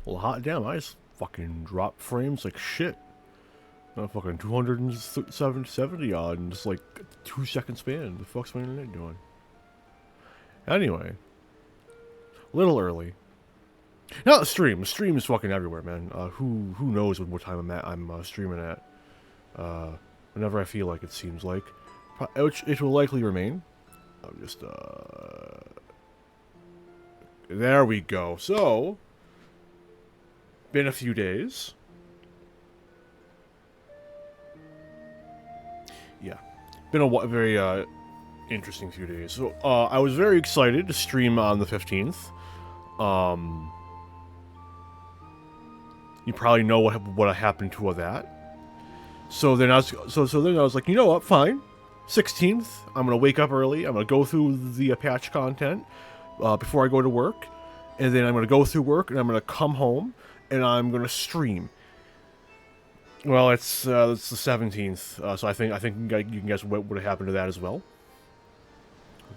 Well, hot damn, I just fucking dropped frames like shit. Fucking 270 odd in just like 2 second span. The fuck's my internet doing? Anyway, a little early. Not the stream. The stream is fucking everywhere, man. Who knows what time I'm streaming at? Whenever I feel like, it seems like. Which it will likely remain. I'll just there we go. So, been a few days. Yeah, been a very interesting few days. So I was very excited to stream on the 15th. You probably know what happened to that. So then I was like, you know what, fine. 16th, I'm gonna wake up early. I'm gonna go through the patch content before I go to work, and then I'm gonna go through work, and I'm gonna come home, and I'm gonna stream. Well, it's the 17th, so I think you can guess what would have happened to that as well.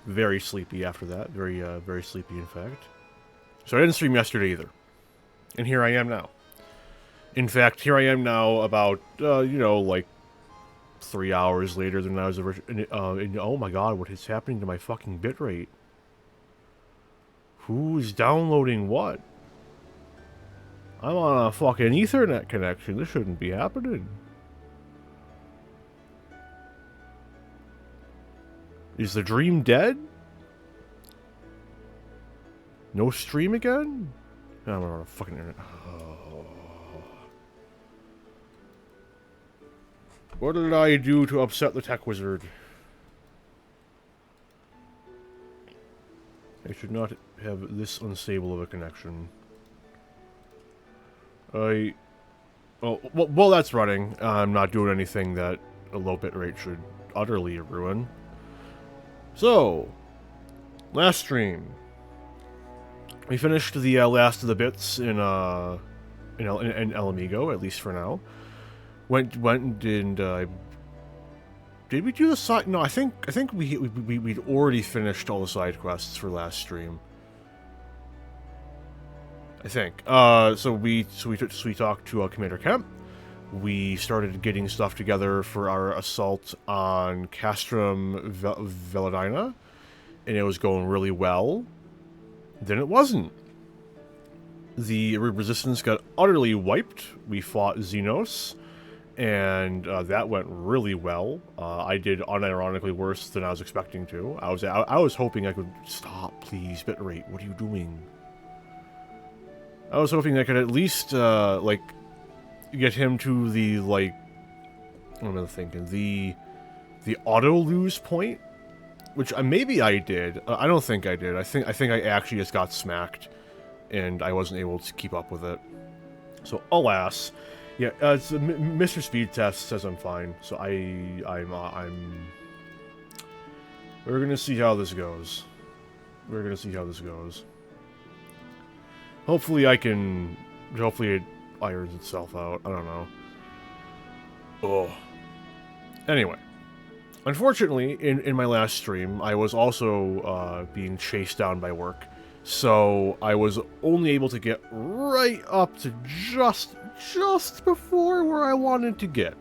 Very sleepy after that, very sleepy in fact. So I didn't stream yesterday either, and here I am now. In fact, here I am now about like 3 hours later than I was originally. Oh my god, what is happening to my fucking bitrate? Who's downloading what? I'm on a fucking Ethernet connection. This shouldn't be happening. Is the dream dead? No stream again? I'm on a fucking internet. Oh. What did I do to upset the tech wizard? I should not have this unstable of a connection. Well, that's running. I'm not doing anything that a low bitrate should utterly ruin. So, last stream, we finished the last of the bits in El Amigo, at least for now. Went and did we do the side? No, I think we'd already finished all the side quests for last stream. I think. So we talked to Commander Kemp. We started getting stuff together for our assault on Castrum Veladina, and it was going really well. Then it wasn't. The resistance got utterly wiped. We fought Xenos, and that went really well. I did unironically worse than I was expecting to. I was hoping I could stop, please, bitrate. What are you doing? I was hoping I could at least like get him to the what am I thinking? The auto lose point, which maybe I did. I don't think I did. I think I actually just got smacked, and I wasn't able to keep up with it. So alas. Yeah, Mr. Speed Test says I'm fine, so I'm. We're gonna see how this goes. Hopefully it irons itself out. I don't know. Oh. Anyway, unfortunately, in my last stream, I was also being chased down by work, so I was only able to get right up to just before where I wanted to get.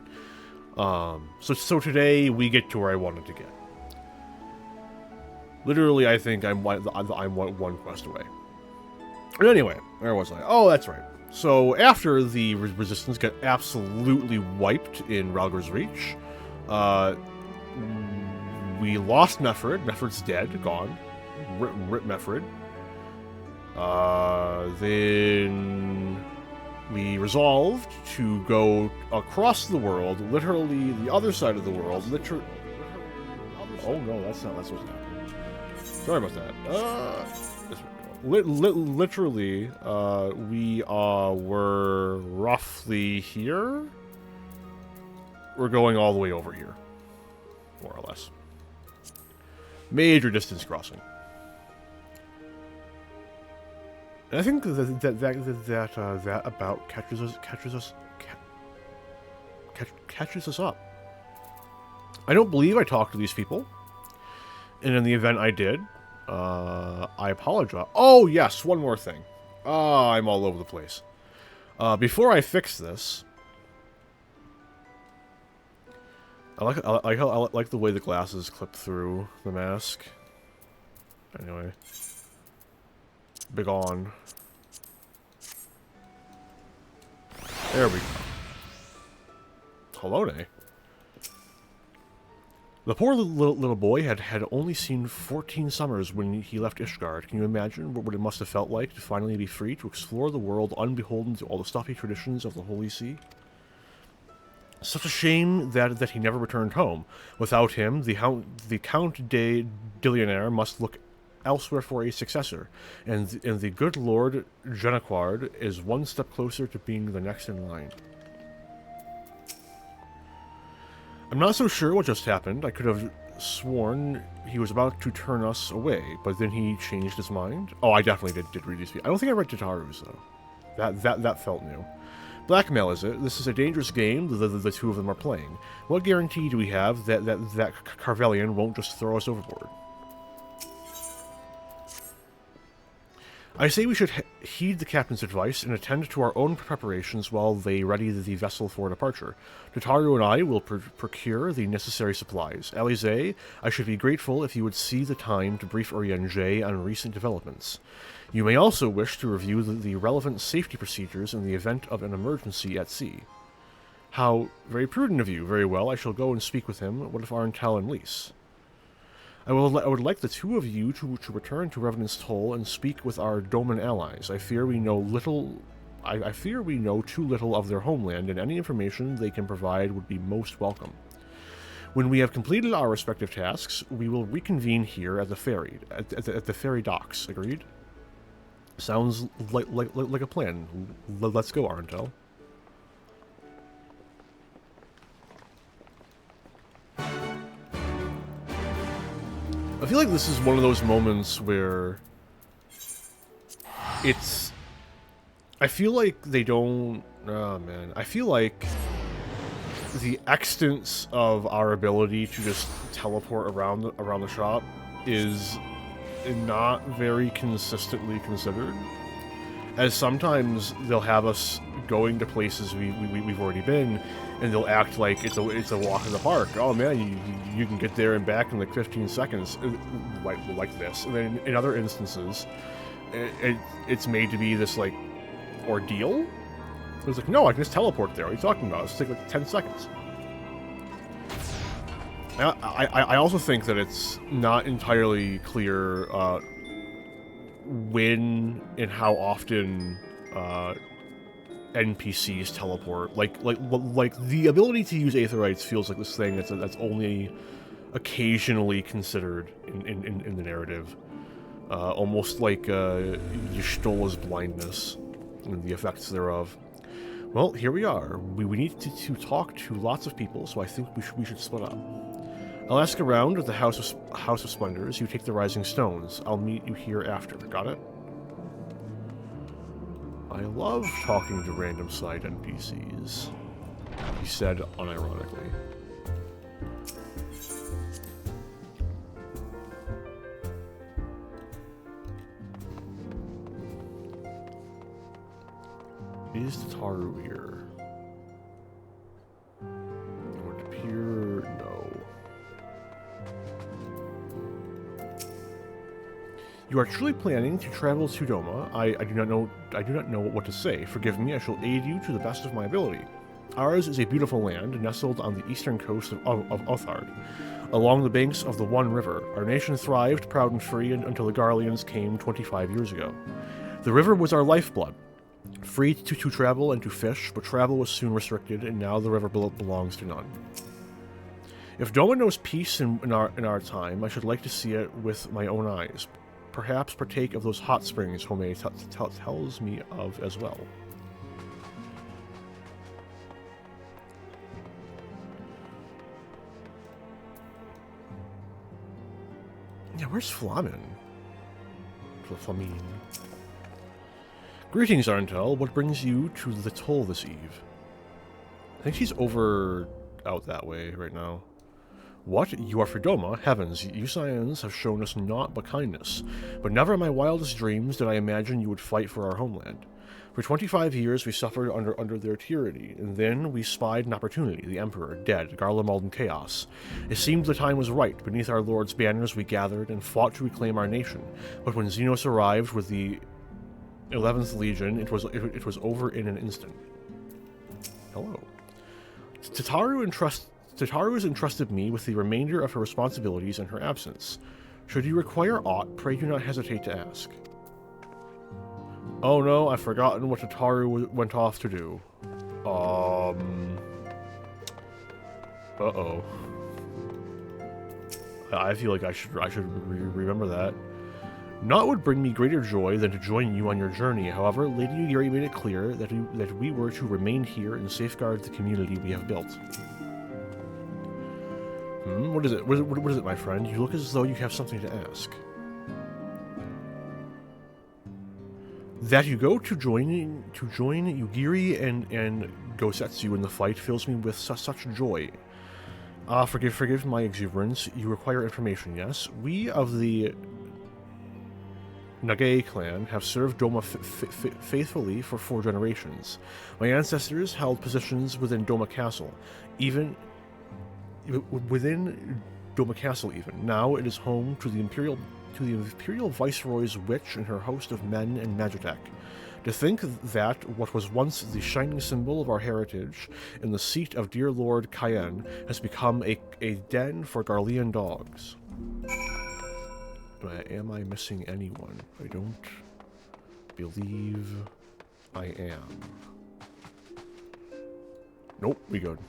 So today we get to where I wanted to get. Literally, I think I'm one quest away. But anyway, where was I? Oh, that's right. So after the resistance got absolutely wiped in Ralgar's Reach, we lost Mephrid. Mephrid's dead, gone. Rip Mephrid. Then we resolved to go across the world, literally the other side of the world. Oh no, that's what's happening. Sorry about that. Literally, we were roughly here. We're going all the way over here, more or less. Major distance crossing. And I think that about catches us up. I don't believe I talked to these people, and in the event I did, I apologize. Oh yes, one more thing. I'm all over the place. Before I fix this, I like the way the glasses clip through the mask. Anyway, big on. There we go. Hello, the poor little boy had only seen 14 summers when he left Ishgard. Can you imagine what it must have felt like to finally be free to explore the world unbeholden to all the stuffy traditions of the Holy See? Such a shame that he never returned home. Without him, the Count de Dillionaire must look elsewhere for a successor, and the good Lord Genequard is one step closer to being the next in line. I'm not so sure what just happened. I could have sworn he was about to turn us away, but then he changed his mind. Oh, I definitely did read these people. I don't think I read Tataru's, though. That felt new. Blackmail, is it? This is a dangerous game the two of them are playing. What guarantee do we have that Carvelian won't just throw us overboard? I say we should heed the captain's advice and attend to our own preparations while they ready the vessel for departure. Tataru and I will procure the necessary supplies. Alize, I should be grateful if you would see the time to brief Orienge on recent developments. You may also wish to review the relevant safety procedures in the event of an emergency at sea. How very prudent of you. Very well, I shall go and speak with him. What if Arntel and Lys? I would like the two of you to return to Revenant's Toll and speak with our Doman allies. I fear we know too little of their homeland, and any information they can provide would be most welcome. When we have completed our respective tasks, we will reconvene here at the ferry, at the ferry docks. Agreed? Sounds like a plan. Let's go, Arntel. I feel like this is one of those moments where it's... I feel like they don't... Oh, man. I feel like the extent of our ability to just teleport around the shop is not very consistently considered. As sometimes they'll have us going to places we've already been, and they'll act like it's a walk in the park. Oh man, you can get there and back in like 15 seconds, like this. And then in other instances, it's made to be this like ordeal. It's like, no, I can just teleport there. What are you talking about? It's take like 10 seconds. I also think that it's not entirely clear when and how often NPCs teleport. Like the ability to use Aetherites feels like this thing that's only occasionally considered in the narrative. Almost like Y'shtola's blindness and the effects thereof. Well, here we are. We need to talk to lots of people, so I think we should split up. I'll ask around at the House of Splendors. You take the Rising Stones. I'll meet you here after. Got it? I love talking to random side NPCs, he said unironically. Is Tataru here? It would appear no. You are truly planning to travel to Doma. I do not know what to say. Forgive me, I shall aid you to the best of my ability. Ours is a beautiful land, nestled on the eastern coast of Othard, along the banks of the One River. Our nation thrived, proud and free, until the Garleans came 25 years ago. The river was our lifeblood, free to travel and to fish, but travel was soon restricted, and now the river belongs to none. If Doma knows peace in our time, I should like to see it with my own eyes. Perhaps partake of those hot springs Home tells me of as well. Yeah, where's Flamin? Flamine. Greetings, Arntel. What brings you to the Toll this eve? I think she's out that way right now. What? You are for Doma? Heavens, you Scions have shown us naught but kindness. But never in my wildest dreams did I imagine you would fight for our homeland. For 25 years we suffered under their tyranny, and then we spied an opportunity, the Emperor, dead, Garlemald in chaos. It seemed the time was right. Beneath our Lord's banners we gathered and fought to reclaim our nation. But when Xenos arrived with the 11th Legion, it was over in an instant. Hello. Tataru has entrusted me with the remainder of her responsibilities in her absence. Should you require aught, pray do not hesitate to ask. Oh no, I've forgotten what Tataru went off to do. Uh-oh. I feel like I should remember that. Naught would bring me greater joy than to join you on your journey. However, Lady Yuri made it clear that we were to remain here and safeguard the community we have built. What is it? What is it, my friend? You look as though you have something to ask. That you go to join Yugiri and Gosetsu in the fight fills me with such joy. Forgive my exuberance. You require information, yes? We of the Nage clan have served Doma faithfully for 4 generations. My ancestors held positions within Doma Castle, within Doma Castle even. Now it is home to the Imperial Viceroy's witch and her host of men and Magitek. To think that what was once the shining symbol of our heritage in the seat of dear Lord Kugane has become a den for Garlean dogs. Am I missing anyone? I don't believe I am. Nope, we good.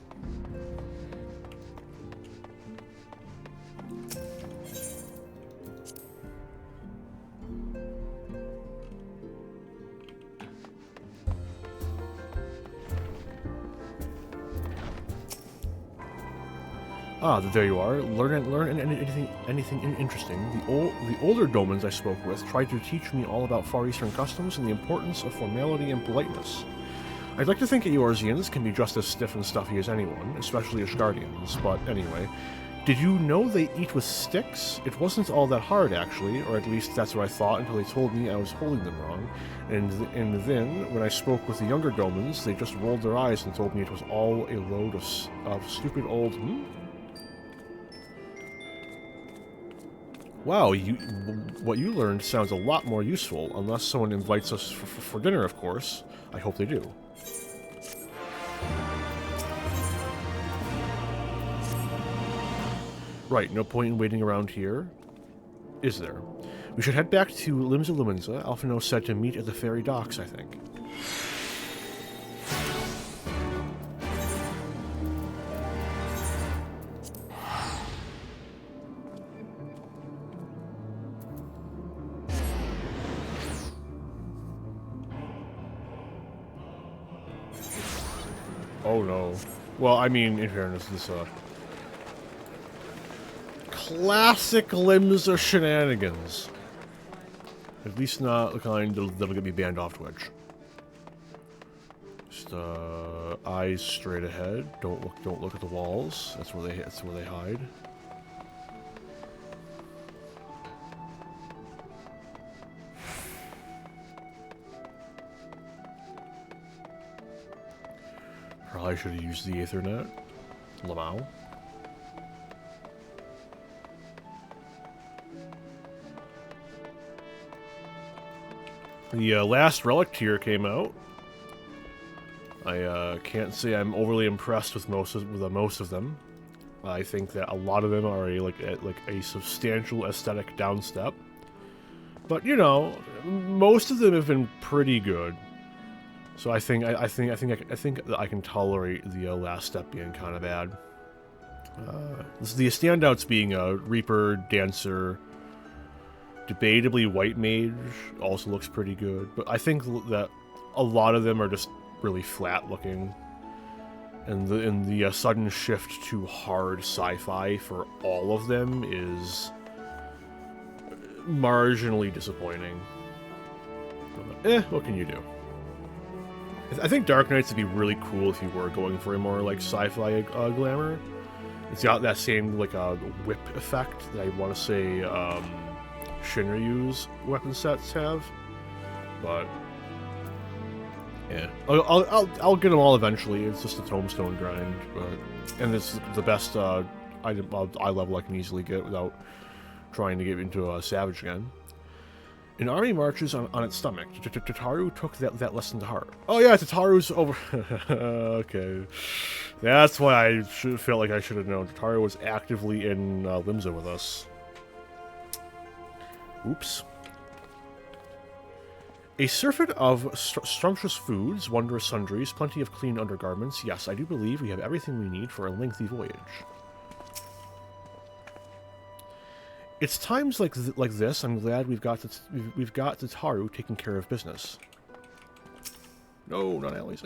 Ah, there you are. Learn anything interesting. The older Domans I spoke with tried to teach me all about Far Eastern customs and the importance of formality and politeness. I'd like to think Eorzeans can be just as stiff and stuffy as anyone, especially Ashgardians, but anyway. Did you know they eat with sticks? It wasn't all that hard, actually, or at least that's what I thought until they told me I was holding them wrong. And then, when I spoke with the younger Domans, they just rolled their eyes and told me it was all a load of stupid old... Wow, what you learned sounds a lot more useful, unless someone invites us for dinner, of course. I hope they do. Right, no point in waiting around here, is there? We should head back to Limsa Lumenza. Alphino said to meet at the ferry docks, I think. Oh no. Well, I mean, in fairness, this, classic Limsa shenanigans. At least not the kind that'll get me banned off Twitch. Just, eyes straight ahead. Don't look at the walls. That's where they hide. Probably should have used the Aethernet. Lamau. The last relic tier came out. I can't say I'm overly impressed with most of them. I think that a lot of them are a substantial aesthetic downstep. But you know, most of them have been pretty good. So I think that I can tolerate the last step being kind of bad. The standouts being Reaper, Dancer, debatably White Mage also looks pretty good, but I think that a lot of them are just really flat looking, and the sudden shift to hard sci-fi for all of them is marginally disappointing. But, what can you do? I think Dark Knights would be really cool if you were going for a more like sci-fi glamour. It's got that same like whip effect that I want to say Shinryu's weapon sets have, but Yeah, I'll get them all eventually. It's just a tombstone grind, and it's the best item eye level I can easily get without trying to get into a savage again. An army marches on its stomach. Tataru took that lesson to heart. Oh yeah, Tataru's over. Okay, that's why I felt like I should have known. Tataru was actively in Limsa with us. Oops. A surfeit of sumptuous foods, wondrous sundries, plenty of clean undergarments. Yes, I do believe we have everything we need for a lengthy voyage. It's times like this I'm glad we've got Tataru taking care of business. No, not Alice.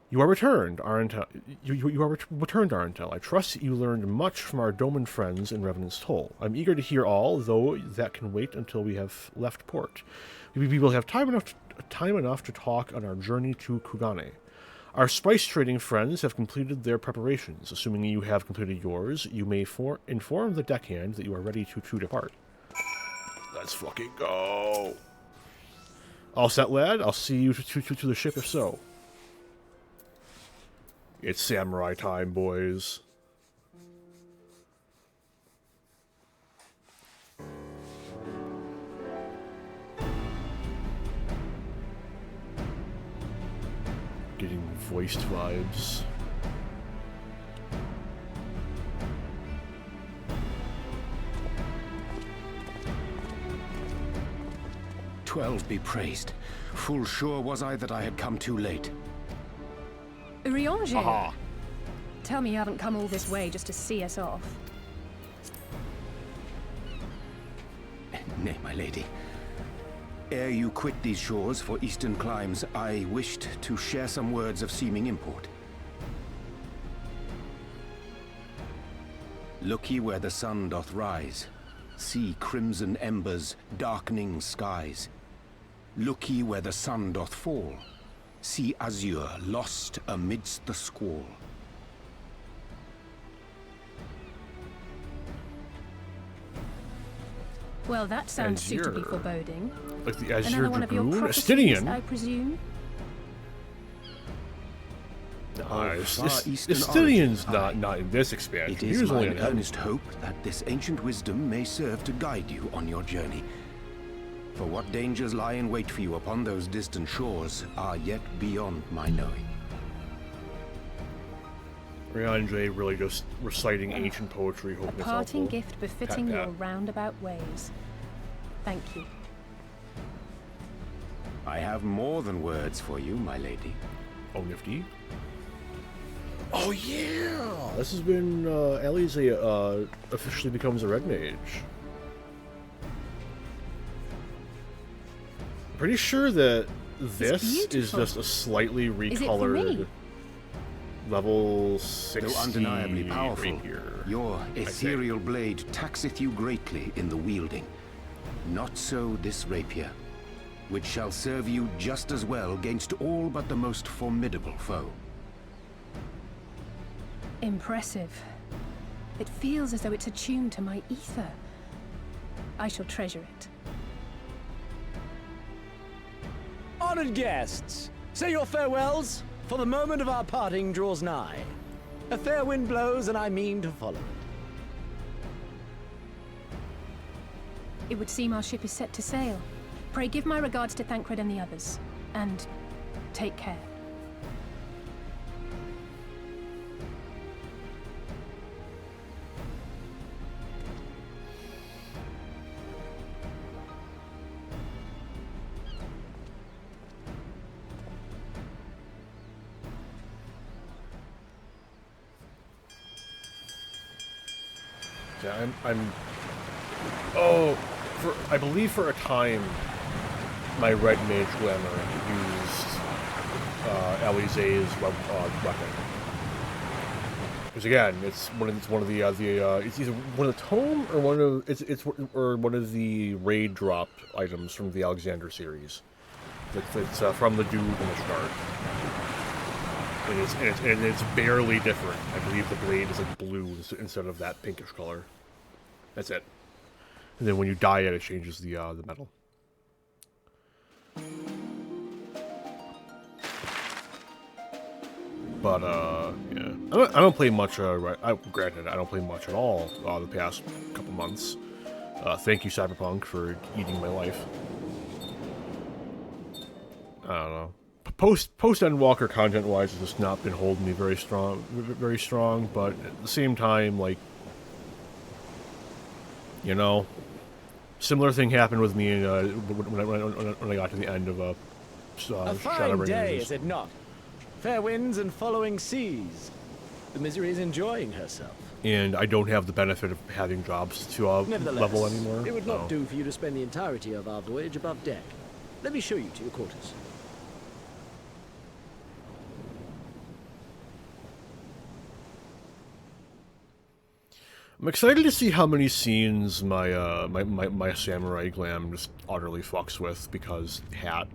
You are returned, Arentel. You are returned, Arentel. I trust that you learned much from our Doman friends in Revenant's Toll. I'm eager to hear all, though that can wait until we have left port. We will have time enough to talk on our journey to Kugane. Our spice trading friends have completed their preparations. Assuming you have completed yours, you may inform the deckhand that you are ready to depart. Let's fucking go. All set, lad? I'll see you to the ship if so. It's samurai time, boys. Getting voiced vibes. "12 be praised. Full sure was I that I had come too late." Urianger! Aha. Tell me you haven't come all this way just to see us off. Nay, my lady. Ere you quit these shores for eastern climes, I wished to share some words of seeming import. Look ye where the sun doth rise. See crimson embers, darkening skies. Look ye where the sun doth fall. See azure lost amidst the squall. Well, that sounds suitably foreboding. Like the Azure Another one of your Dragoon? prophecies, Estinian? I presume? Estinian's not in this expansion. It is He was mine only earnest hope that this ancient wisdom may serve to guide you on your journey. For what dangers lie in wait for you upon those distant shores are yet beyond my knowing. Rianjay really just reciting ancient poetry, A hoping it's parting helpful. gift befitting Pat, your roundabout ways. Thank you. I have more than words for you, my lady. Oh, nifty. Oh, yeah! This has been, Alice officially becomes a red mage. Pretty sure that this is just a slightly recolored level 60 Though undeniably powerful, rapier, your ethereal blade taxeth you greatly in the wielding. Not so this rapier, which shall serve you just as well against all but the most formidable foe. Impressive. It feels as though it's attuned to my ether. I shall treasure it. Honored guests, say your farewells, for the moment of our parting draws nigh. A fair wind blows, and I mean to follow it. It would seem our ship is set to sail. Pray give my regards to Thancred and the others. And take care. Yeah, I believe for a time, my red mage glamour used Alize's weapon. Because again, it's one of the it's either one of the tome or one of the raid drop items from the Alexander series. It's from the dude in the start. And it's barely different. I believe the blade is like blue instead of that pinkish color. That's it. And then when you dye it, it changes the metal. But, yeah. I don't play much, granted, I don't play much at all the past couple months. Thank you, Cyberpunk, for eating my life. I don't know. Post Endwalker content-wise has just not been holding me very strong, but at the same time, like, you know, similar thing happened with me when I got to the end of a fine Shadowbringers. Day, is it not? Fair winds and following seas. The Misery is enjoying herself. And I don't have the benefit of having jobs to level anymore. It would not do for you to spend the entirety of our voyage above deck. Let me show you to your quarters. I'm excited to see how many scenes my my samurai glam just utterly fucks with, because hat.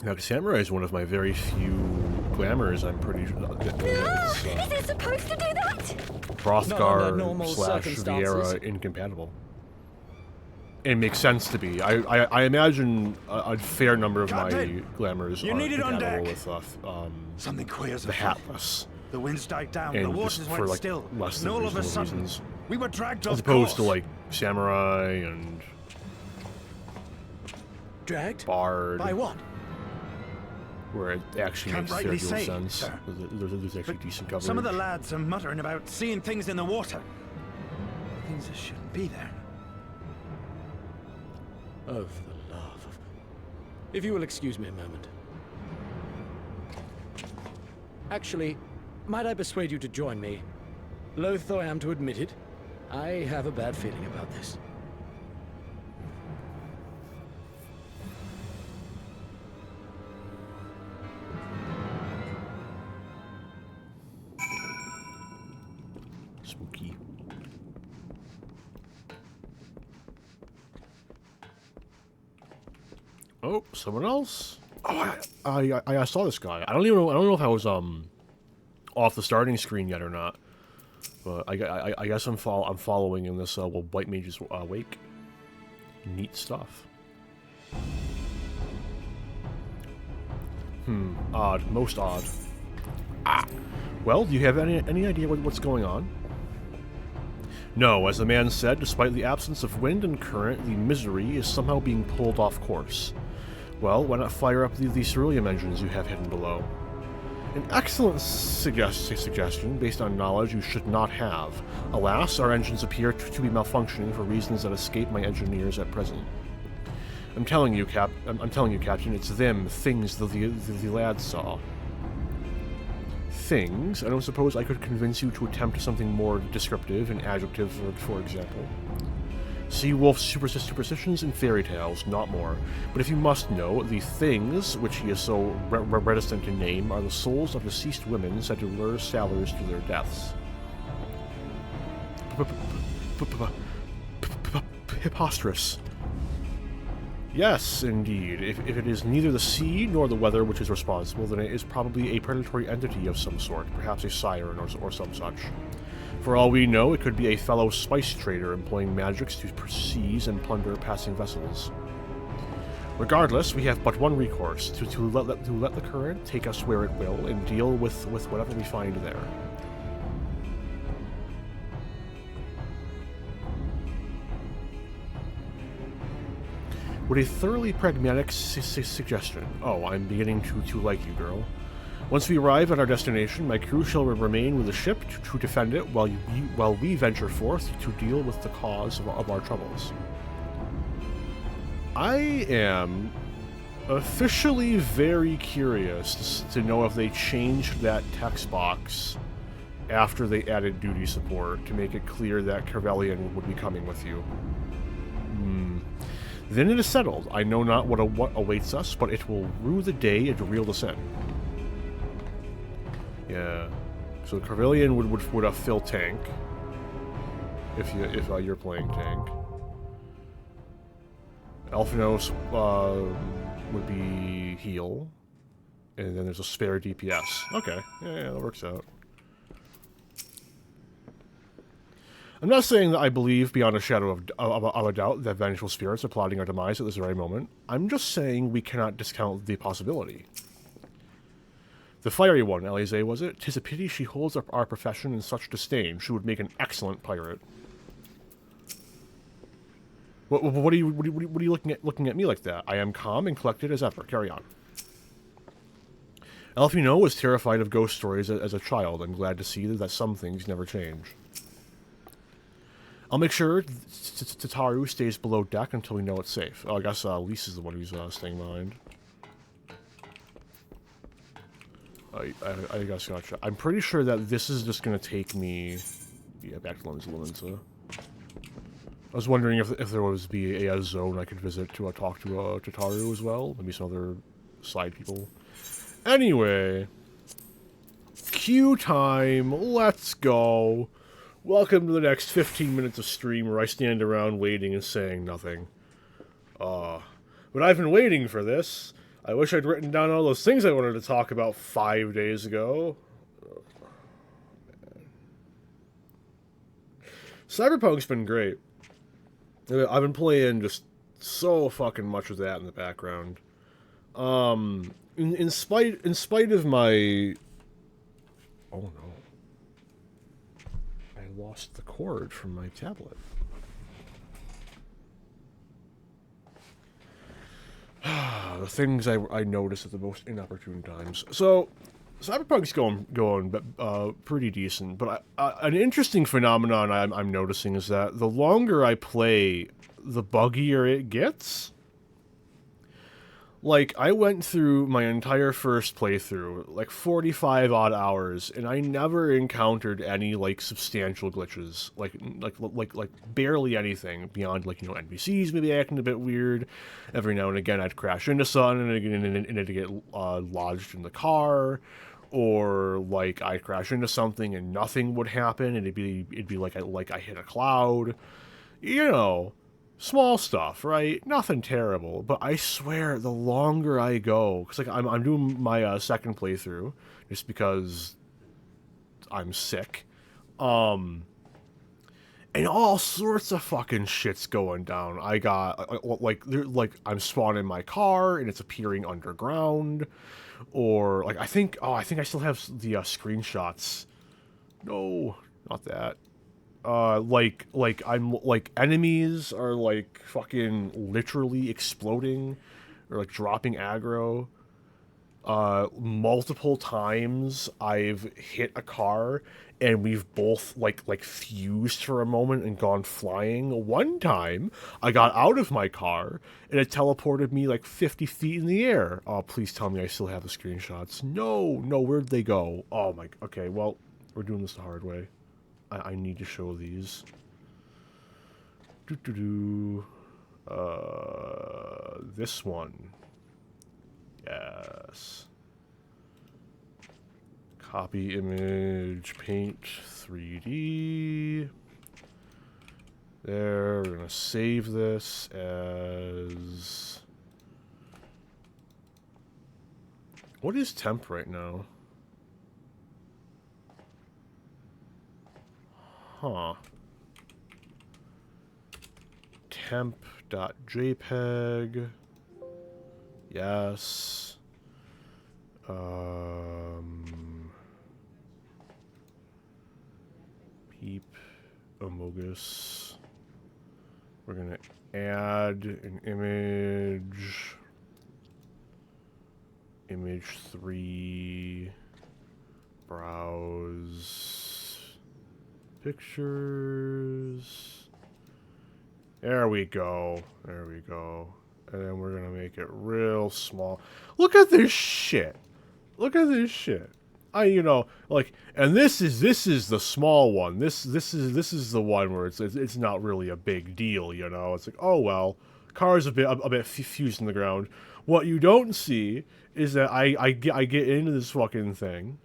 Now, samurai is one of my very few glamours. I'm pretty sure. Is it supposed to do that? Hrothgar / Vieira incompatible. It makes sense to be. I imagine a fair number of my glamours are compatible with something queer's the hatless. The winds died down. And the waters just went for like still. less And than all of a reasonable sudden, reasons, we were dragged as off opposed to course. like samurai and Dragged? bard. By what? Where it actually Can't makes rightly fair say, sense. sir. There's actually decent coverage. Some of the lads are muttering about seeing things in the water. Things that shouldn't be there. Oh, for the love of... If you will excuse me a moment. Actually, might I persuade you to join me? Loath though I am to admit it, I have a bad feeling about this. Spooky. Oh, someone else. Oh, I saw this guy. I don't know if I was off the starting screen yet or not. But I guess I'm following in this White Mage's wake. Neat stuff. Odd. Most odd. Well, do you have any idea what's going on? No, as the man said, despite the absence of wind and current, the Misery is somehow being pulled off course. Well, why not fire up the ceruleum engines you have hidden below? An excellent suggestion based on knowledge you should not have. Alas, our engines appear to be malfunctioning for reasons that escape my engineers at present. I'm telling you, Captain, it's things the lads saw. Things? I don't suppose I could convince you to attempt something more descriptive, an adjective, for example. Sea wolf superstitions and fairy tales, not more. But if you must know, the things, which he is so reticent to name, are the souls of deceased women said to lure sailors to their deaths. Preposterous. Yes, indeed. If it is neither the sea nor the weather which is responsible, then it is probably a predatory entity of some sort, perhaps a siren or some such. For all we know, it could be a fellow spice trader employing magics to seize and plunder passing vessels. Regardless, we have but one recourse, to let the current take us where it will, and deal with whatever we find there. What a thoroughly pragmatic suggestion. Oh, I'm beginning to like you, girl. Once we arrive at our destination, my crew shall remain with the ship to defend it while we venture forth to deal with the cause of our troubles. I am officially very curious to know if they changed that text box after they added duty support to make it clear that Carvelian would be coming with you. Then it is settled. I know not what awaits us, but it will rue the day it reeled us in. Yeah. So Carvelian would fill tank if you're playing tank. Elfinos would be heal. And then there's a spare DPS. Okay, yeah, that works out. I'm not saying that I believe beyond a shadow of a doubt that vengeful spirits are plotting our demise at this very moment. I'm just saying we cannot discount the possibility. The fiery one, Alize, was it? 'Tis a pity she holds our profession in such disdain. She would make an excellent pirate. What are you looking at me like that? I am calm and collected as ever. Carry on. Elfino was terrified of ghost stories as a child. I'm glad to see that some things never change. I'll make sure Tataru stays below deck until we know it's safe. Oh, I guess Lise is the one who's staying behind. I guess gotcha. I'm pretty sure that this is just gonna take me, yeah, back to Linza. I was wondering if there was a zone I could visit to talk to Tataru as well. Maybe some other side people. Anyway, queue time. Let's go. Welcome to the next 15 minutes of stream where I stand around waiting and saying nothing. But I've been waiting for this. I wish I'd written down all those things I wanted to talk about 5 days ago. Cyberpunk's been great. I've been playing just so fucking much of that in the background. In spite of my... Oh no. I lost the cord from my tablet. The things I notice at the most inopportune times. So, Cyberpunk's going pretty decent, but an interesting phenomenon I'm noticing is that the longer I play, the buggier it gets. Like, I went through my entire first playthrough, like 45 odd hours, and I never encountered any like substantial glitches, like barely anything beyond like, you know, NPCs maybe acting a bit weird. Every now and again, I'd crash into something and it'd get lodged in the car, or like I'd crash into something and nothing would happen, and it'd be like I hit a cloud, you know. Small stuff, right? Nothing terrible. But I swear, the longer I go, because like I'm doing my second playthrough, just because I'm sick, and all sorts of fucking shit's going down. I got like I'm spawning my car and it's appearing underground, or like I think I still have the screenshots. No, not that. Like enemies are like fucking literally exploding or like dropping aggro. Multiple times I've hit a car and we've both like fused for a moment and gone flying. One time I got out of my car and it teleported me like 50 feet in the air. Oh, please tell me I still have the screenshots. No, where'd they go? Oh my, okay, well, we're doing this the hard way. I need to show these. This one. Yes. Copy image, paint 3D. There, we're gonna save this as... What is temp right now? Huh. Temp.jpg. Yes. Peep. Amogus. We're gonna add an image. Image 3. Browse. Pictures. There we go. There we go. And then we're gonna make it real small. Look at this shit. Look at this shit. You know, like, and this is the small one. This is the one where it's not really a big deal, you know. It's like, oh well, car's a bit fused in the ground. What you don't see is that I get into this fucking thing.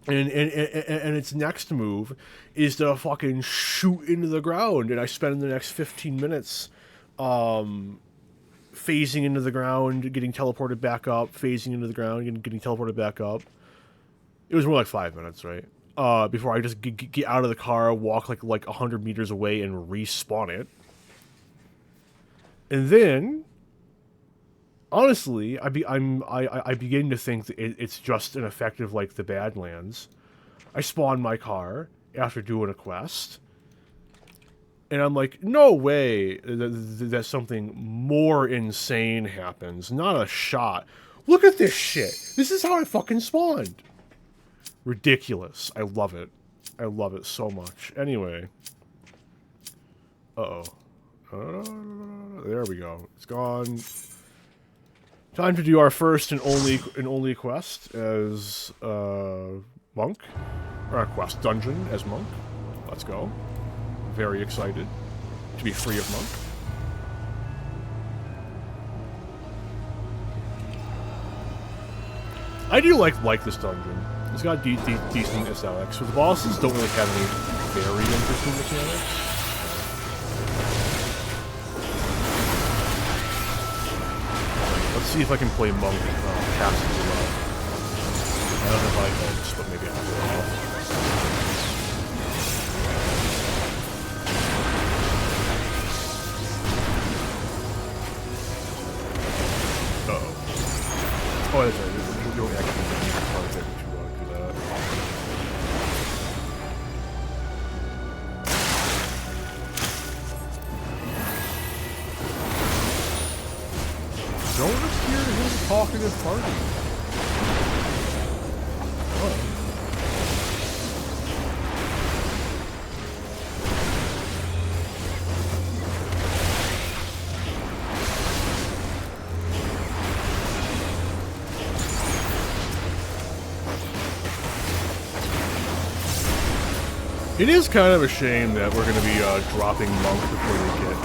And its next move is to fucking shoot into the ground, and I spend the next 15 minutes phasing into the ground, getting teleported back up, phasing into the ground, and getting teleported back up. It was more like 5 minutes, right? Before I just get out of the car, walk like 100 meters away, and respawn it. And then, honestly, I begin to think that it's just an effect of like the Badlands. I spawn my car after doing a quest, and I'm like, no way that something more insane happens. Not a shot. Look at this shit. This is how I fucking spawned. Ridiculous. I love it. I love it so much. Anyway. Uh-oh. There we go. It's gone. Time to do our first and only quest as monk. Or our quest dungeon as monk. Let's go. Very excited to be free of monk. I do like this dungeon. It's got decent aesthetics. So the bosses don't really have any very interesting mechanics. Let's see if I can play monk passively well. I don't know if I can, but maybe I will. Oh, that's right. You don't actually need to target to do that. Don't appear to have a talkative party. Oh. It is kind of a shame that we're going to be dropping monk before they get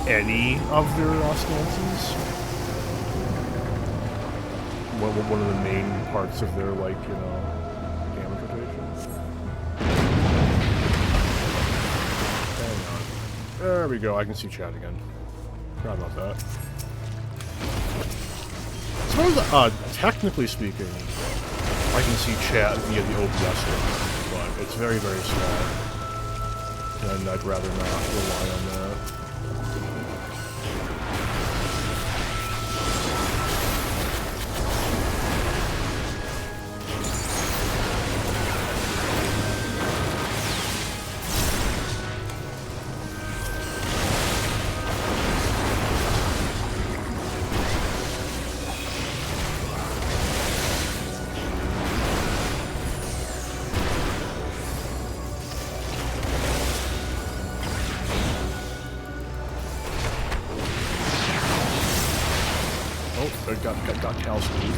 any of their stances. One of the main parts of their, like, you know, damage rotation. Hang on. There we go. I can see chat again. Forgot about that. Suppose, technically speaking, I can see chat via the OBS one. It's very, very small, and I'd rather not rely on that. Got Calsky.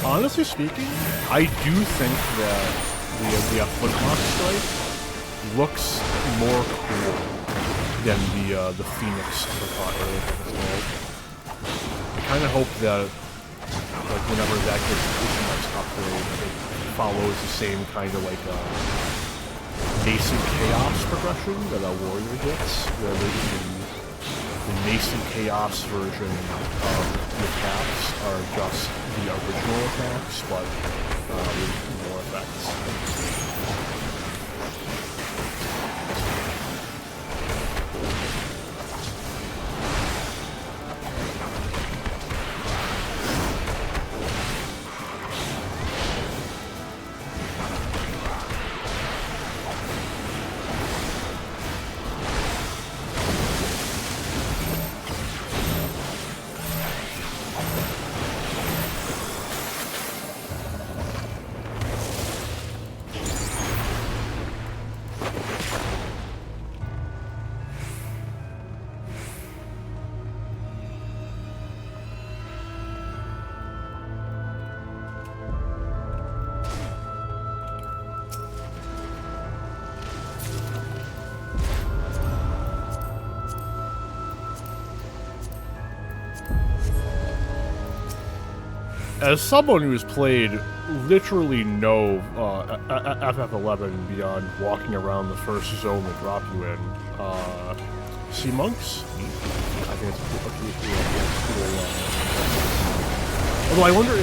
Honestly speaking, I do think that the footlock strike looks more cool than the Phoenix footlock. I kind of hope that, like, whenever that gets its next upgrade, it follows the same kind of like nascent chaos progression that a warrior gets, where the nascent chaos version of the attacks are just the original attacks, but with more effects. as someone who's played literally no FF11 beyond walking around the first zone they drop you in, sea monks? I think it's cool. Although I wonder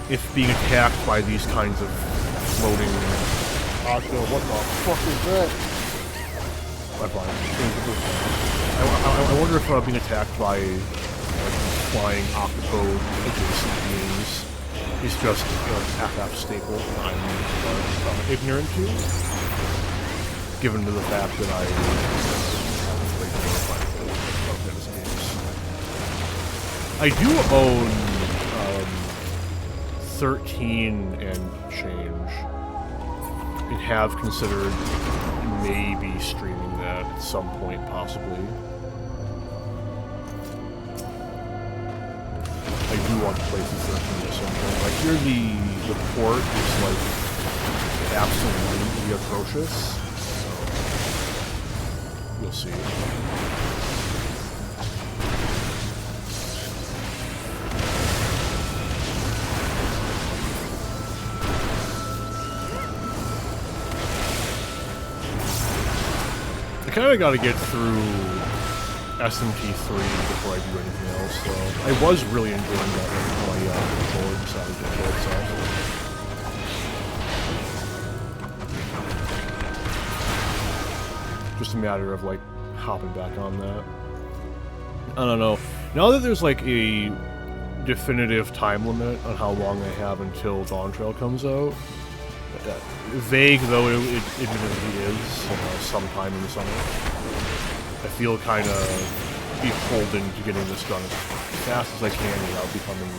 if being attacked by these kinds of floating... what the fuck is that? I wonder if being attacked by flying octopode adjacent beings is just an FF staple that I'm ignorant to, given to the fact that I haven't played more of those games. I do own 13 and change, and have considered maybe streaming that at some point, possibly. I do want to play through 13 at some point. I hear the port is like absolutely atrocious, so we'll see. I kind of got to get through SMT3 before I do anything else, so I was really enjoying that when my controller decided to kill itself. Just a matter of, like, hopping back on that. I don't know. Now that there's, like, a definitive time limit on how long I have until Dawn Trail comes out, vague though it admittedly is, sometime in the summer, I feel kind of beholden to getting this done as fast as I can without becoming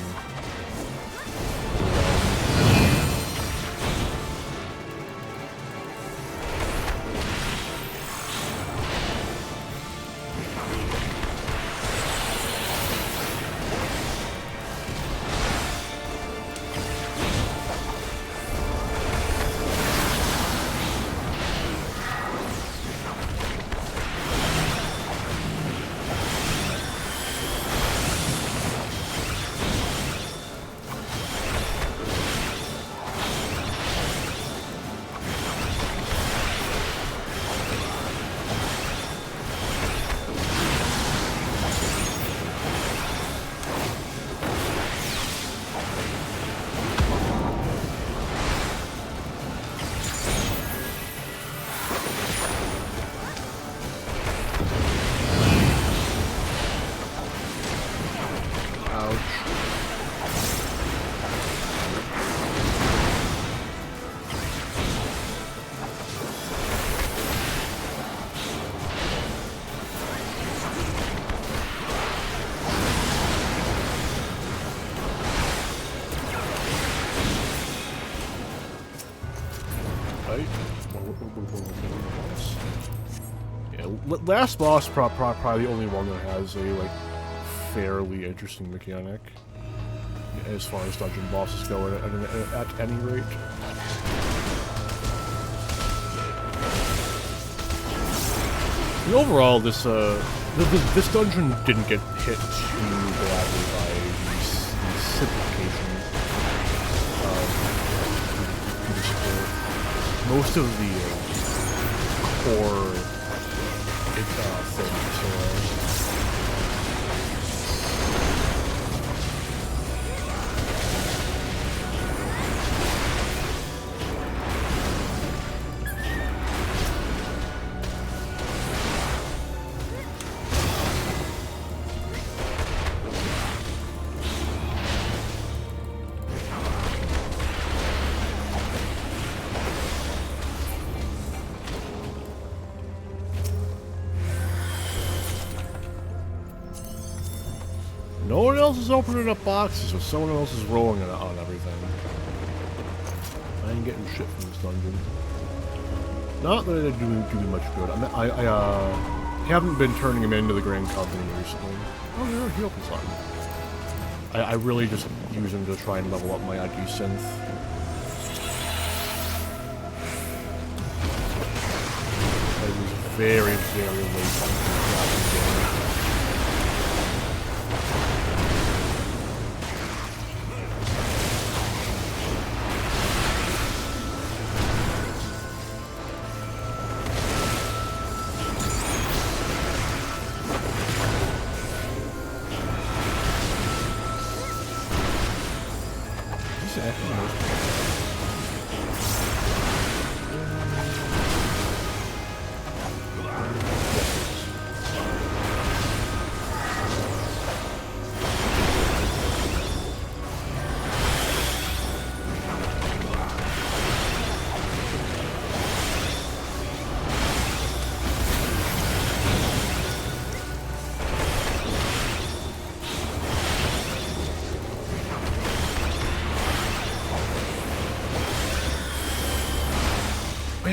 last boss probably the only one that has a like fairly interesting mechanic as far as dungeon bosses go at any rate. And overall, this dungeon didn't get hit too badly by these simplifications. Most of the core things. No one else is opening up boxes, or someone else is rolling on everything. I ain't getting shit from this dungeon. Not that it do me much good. I haven't been turning him into the Grand Company recently. Oh, there, he opens something. I really just use him to try and level up my ID synth. I was very, very late on the game.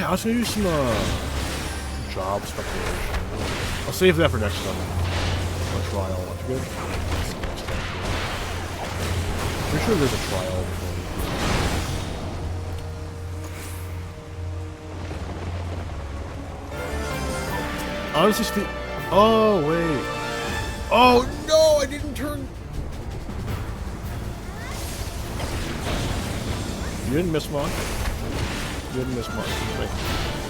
Yeah, I was gonna do some job speculation. I'll save that for next time. A trial. That's good. Pretty sure there's a trial before. Honestly, oh wait. Oh no, I didn't turn. You didn't miss much. You didn't miss much. Like,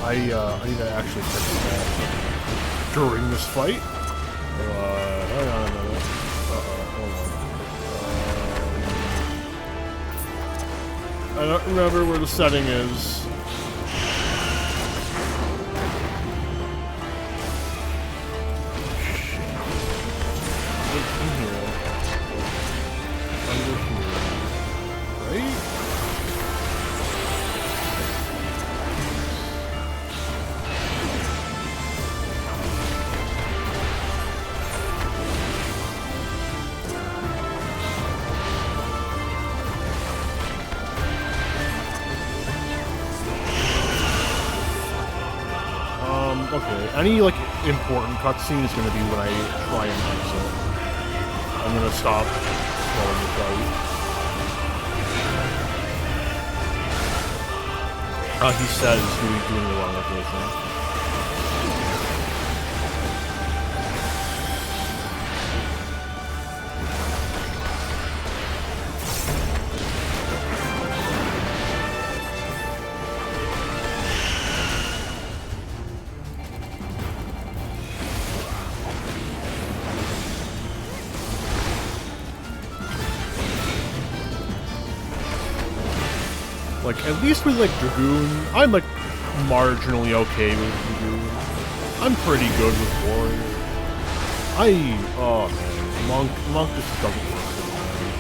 I need to actually fix that during this fight. Hang on a minute. Hold on. I don't remember where the setting is. Okay, any like important cutscene is going to be when I try and exit. I'm going to stop slowing the fight. He says he's doing the wrong location. Like, at least with, like, Dragoon, I'm, like, marginally okay with Dragoon. I'm pretty good with Warrior. Oh, man. Monk just doesn't work for me.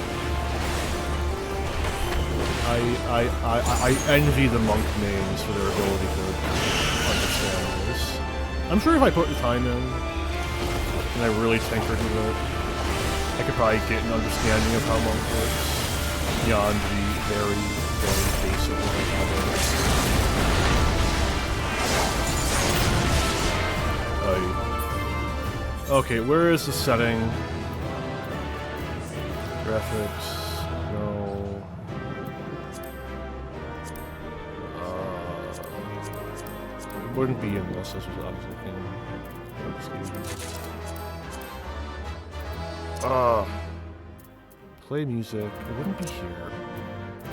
I envy the Monk names for their ability to understand this. I'm sure if I put the time in, and I really tinkered with it, I could probably get an understanding of how Monk works beyond the very basic one I have. Okay, where is the setting? Graphics, no. It wouldn't be unless this was obviously play music. It wouldn't be here.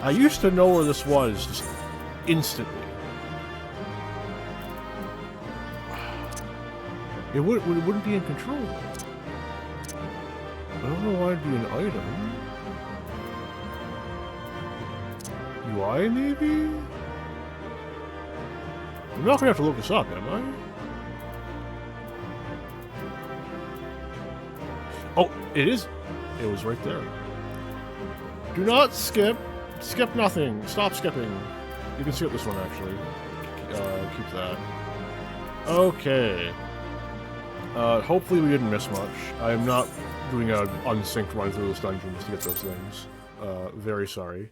I used to know where this was, just instantly. It wouldn't be in control. I don't know why it'd be an item. UI, maybe? I'm not gonna have to look this up, am I? Oh, it is. It was right there. Do not skip. Skip nothing. Stop skipping. You can skip this one, actually. Keep that. Okay. Hopefully we didn't miss much. I'm not doing an unsynced run through this dungeon just to get those things. Very sorry.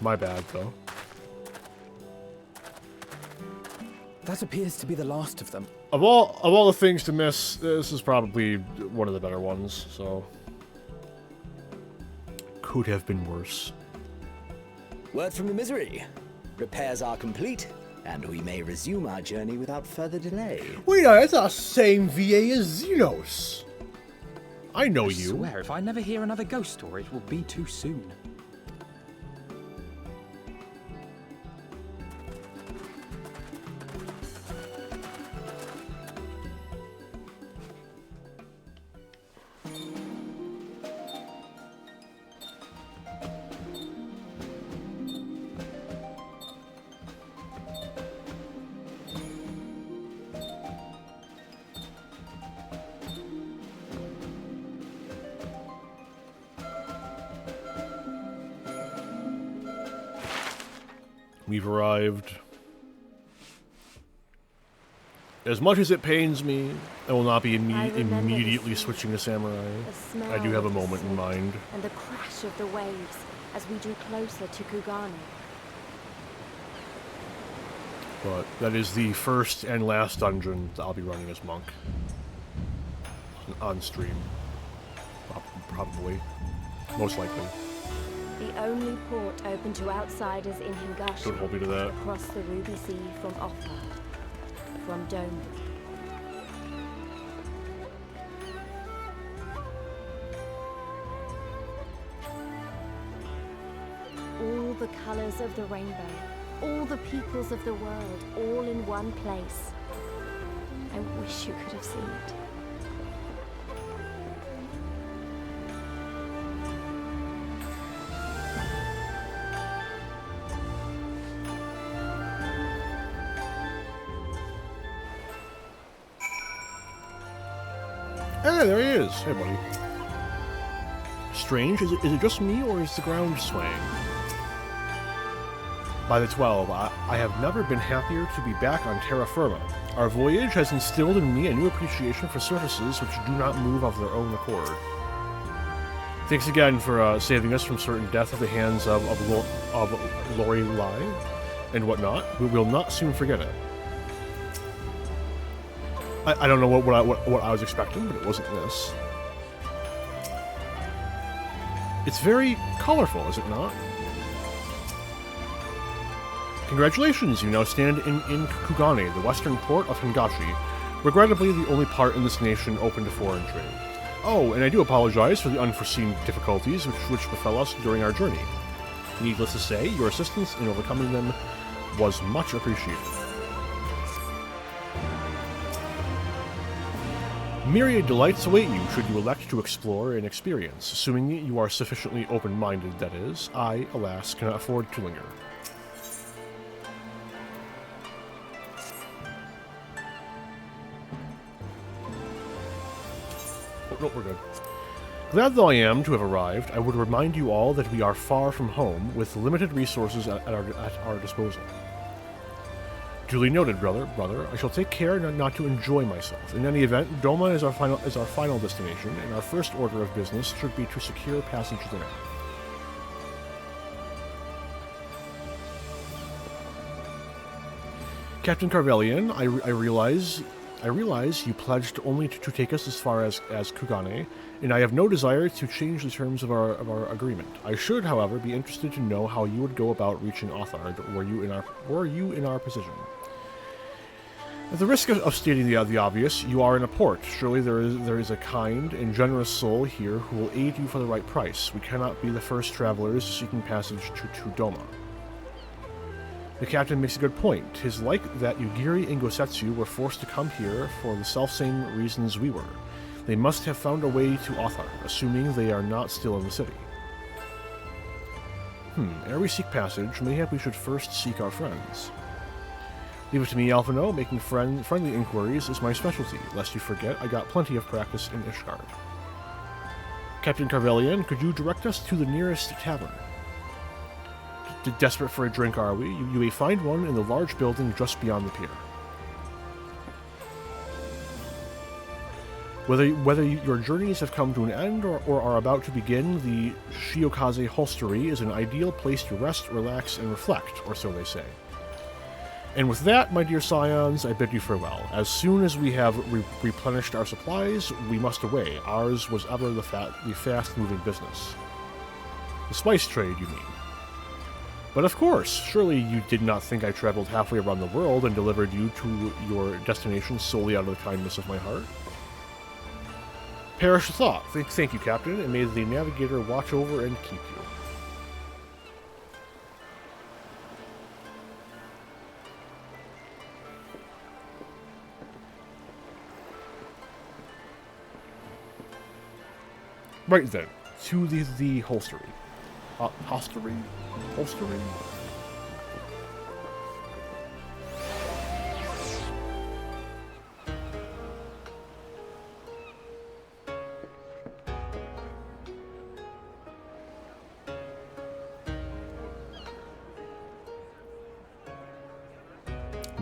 My bad, though. That appears to be the last of them. Of all the things to miss, this is probably one of the better ones, so... Could have been worse. Word from the Misery. Repairs are complete, and we may resume our journey without further delay. Wait, that's our same VA as Xenos! I know you. I swear, if I never hear another ghost story, it will be too soon. We've arrived. As much as it pains me, I will not be I remember the immediately sea, switching to samurai. the smell I do have a of the moment in sea, mind. and the crash of the waves as we drew closer to Kugane. But that is the first and last dungeon that I'll be running as monk. On stream. Probably. Most likely. The only port open to outsiders in Hingashi Don't hold me to that. across the Ruby Sea from Offa, from Doma. All the colors of the rainbow, all the peoples of the world, all in one place. I wish you could have seen it. Hey, there he is. Hey, buddy. Strange. Is it just me, or is the ground swaying? By the 12, I have never been happier to be back on terra firma. Our voyage has instilled in me a new appreciation for surfaces which do not move of their own accord. Thanks again for saving us from certain death at the hands of Lori Lai and whatnot. We will not soon forget it. I don't know what I was expecting, but it wasn't this. It's very colorful, is it not? Congratulations, you now stand in Kugane, the western port of Hingashi, regrettably the only part in this nation open to foreign trade. Oh, and I do apologize for the unforeseen difficulties which befell us during our journey. Needless to say, your assistance in overcoming them was much appreciated. Myriad delights await you should you elect to explore and experience, assuming you are sufficiently open-minded, that is. I, alas, cannot afford to linger. No, we're good. Glad though I am to have arrived, I would remind you all that we are far from home, with limited resources at our disposal. Duly noted, brother. I shall take care not to enjoy myself. In any event, Doma is our final destination, and our first order of business should be to secure passage there. Captain Carvelian, I realize you pledged only to take us as far as Kugane, and I have no desire to change the terms of our agreement. I should, however, be interested to know how you would go about reaching Othard were you in our position. At the risk of stating the obvious, you are in a port. Surely there is a kind and generous soul here who will aid you for the right price. We cannot be the first travelers seeking passage to Doma. The captain makes a good point. 'Tis like that Yugiri and Gosetsu were forced to come here for the selfsame reasons we were. They must have found a way to Othar, assuming they are not still in the city. Ere we seek passage, mayhap we should first seek our friends. Leave it to me, Alphino. Making friendly inquiries is my specialty. Lest you forget, I got plenty of practice in Ishgard. Captain Carvelian, could you direct us to the nearest tavern? Desperate for a drink, are we? You may find one in the large building just beyond the pier. Whether your journeys have come to an end or are about to begin, the Shiokaze Hostelry is an ideal place to rest, relax, and reflect, or so they say. And with that, my dear scions, I bid you farewell. As soon as we have replenished our supplies, we must away. Ours was ever the fast-moving business. The spice trade, you mean? But of course, surely you did not think I traveled halfway around the world and delivered you to your destination solely out of the kindness of my heart? Perish the thought. Thank you, Captain, and may the Navigator watch over and keep you. Right then, to the hostelry. Hostelry? Hostelry?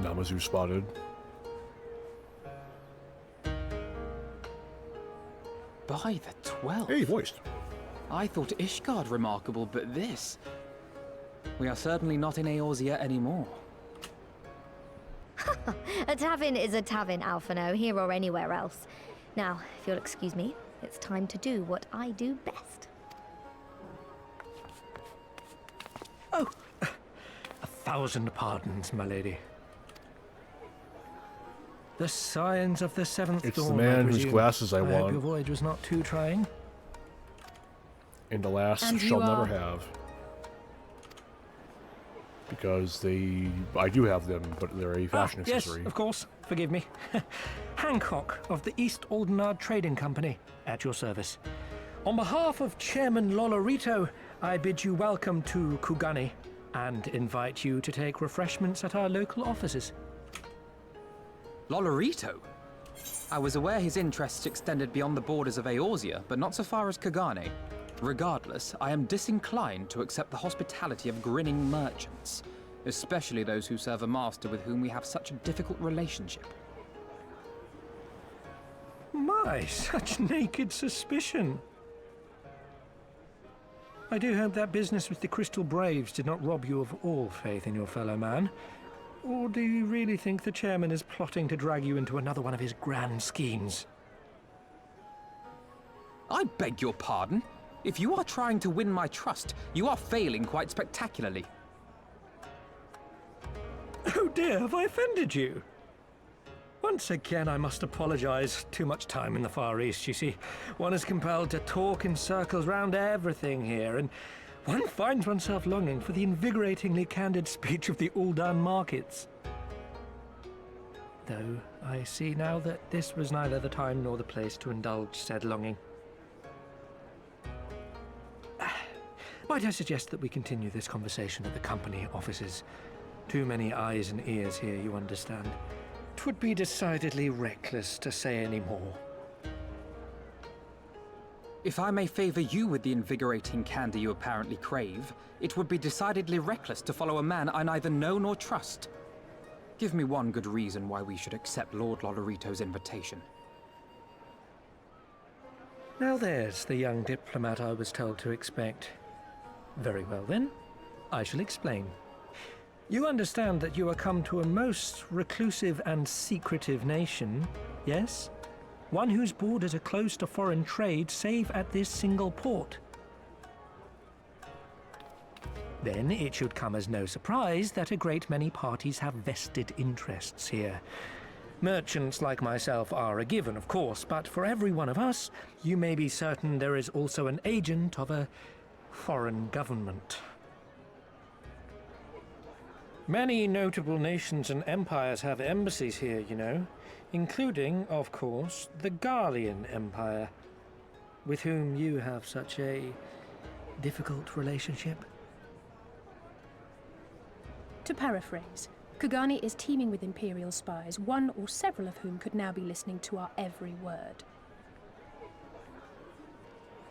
Namazu spotted. By the 12th. Hey, voiced. I thought Ishgard remarkable, but this... We are certainly not in Eorzea anymore. A tavern is a tavern, Alphino, here or anywhere else. Now, if you'll excuse me, it's time to do what I do best. Oh, 1,000 pardons, my lady. The signs of the seventh It's dawn, the man I whose presume. glasses I hope want. your voyage was not too trying. And alas, And shall you never are? have. Because I do have them, but they're a fashion yes, accessory. of course. Forgive me. Hancock of the East Aldenard Trading Company, at your service. On behalf of Chairman Lolorito, I bid you welcome to Kugane and invite you to take refreshments at our local offices. Lolorito? I was aware his interests extended beyond the borders of Eorzea, but not so far as Kugane. Regardless, I am disinclined to accept the hospitality of grinning merchants, especially those who serve a master with whom we have such a difficult relationship. My, such naked suspicion. I do hope that business with the Crystal Braves did not rob you of all faith in your fellow man. Or do you really think the chairman is plotting to drag you into another one of his grand schemes? I beg your pardon? If you are trying to win my trust, you are failing quite spectacularly. Oh dear, have I offended you? Once again, I must apologize. Too much time in the Far East, you see. One is compelled to talk in circles round everything here, and one finds oneself longing for the invigoratingly candid speech of the Uldan markets. Though I see now that this was neither the time nor the place to indulge said longing. Might I suggest that we continue this conversation at the company offices? Too many eyes and ears here, you understand. 'Twould be decidedly reckless to say any more. If I may favor you with the invigorating candy you apparently crave, it would be decidedly reckless to follow a man I neither know nor trust. Give me one good reason why we should accept Lord Lolorito's invitation. Now there's the young diplomat I was told to expect. Very well then, I shall explain. You understand that you are come to a most reclusive and secretive nation, yes? One whose borders are closed to foreign trade save at this single port. Then it should come as no surprise that a great many parties have vested interests here. Merchants like myself are a given, of course, but for every one of us, you may be certain there is also an agent of a foreign government. Many notable nations and empires have embassies here, you know, including, of course, the Garlean Empire, with whom you have such a difficult relationship. To paraphrase, Kugane is teeming with Imperial spies, one or several of whom could now be listening to our every word.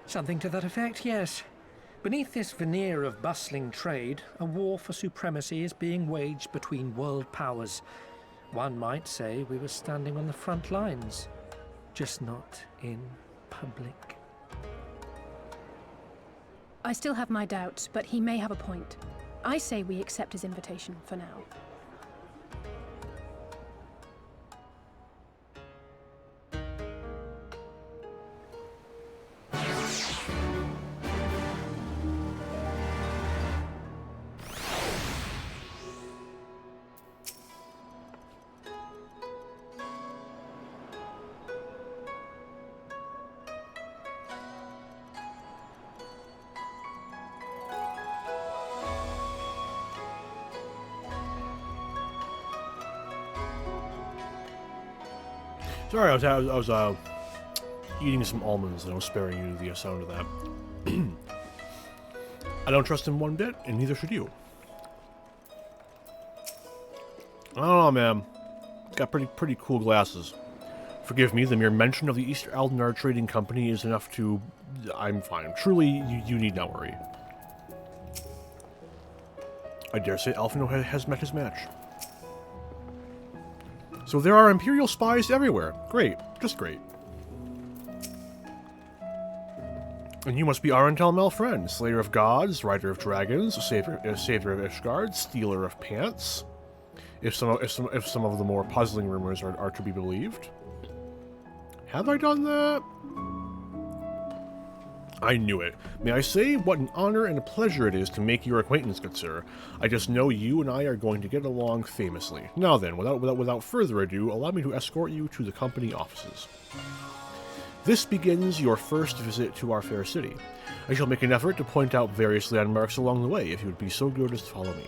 Something to that effect, yes. Beneath this veneer of bustling trade, a war for supremacy is being waged between world powers. One might say we were standing on the front lines, just not in public. I still have my doubts, but he may have a point. I say we accept his invitation for now. Sorry, I was eating some almonds, and I was sparing you the sound of that. I don't trust him one bit, and neither should you. I don't know, man. Got pretty cool glasses. Forgive me, the mere mention of the East Aldenar Trading Company is enough to... I'm fine. Truly, you need not worry. I dare say Alphino has met his match. So there are Imperial spies everywhere. Great. Just great. And you must be Arentel Melfriend, Slayer of Gods, Rider of Dragons, Savior of Ishgard, Stealer of Pants. If some of the more puzzling rumors are to be believed. Have I done that? I knew it. May I say what an honor and a pleasure it is to make your acquaintance, good sir. I just know you and I are going to get along famously. Now then, without further ado, allow me to escort you to the company offices. This begins your first visit to our fair city. I shall make an effort to point out various landmarks along the way, if you would be so good as to follow me.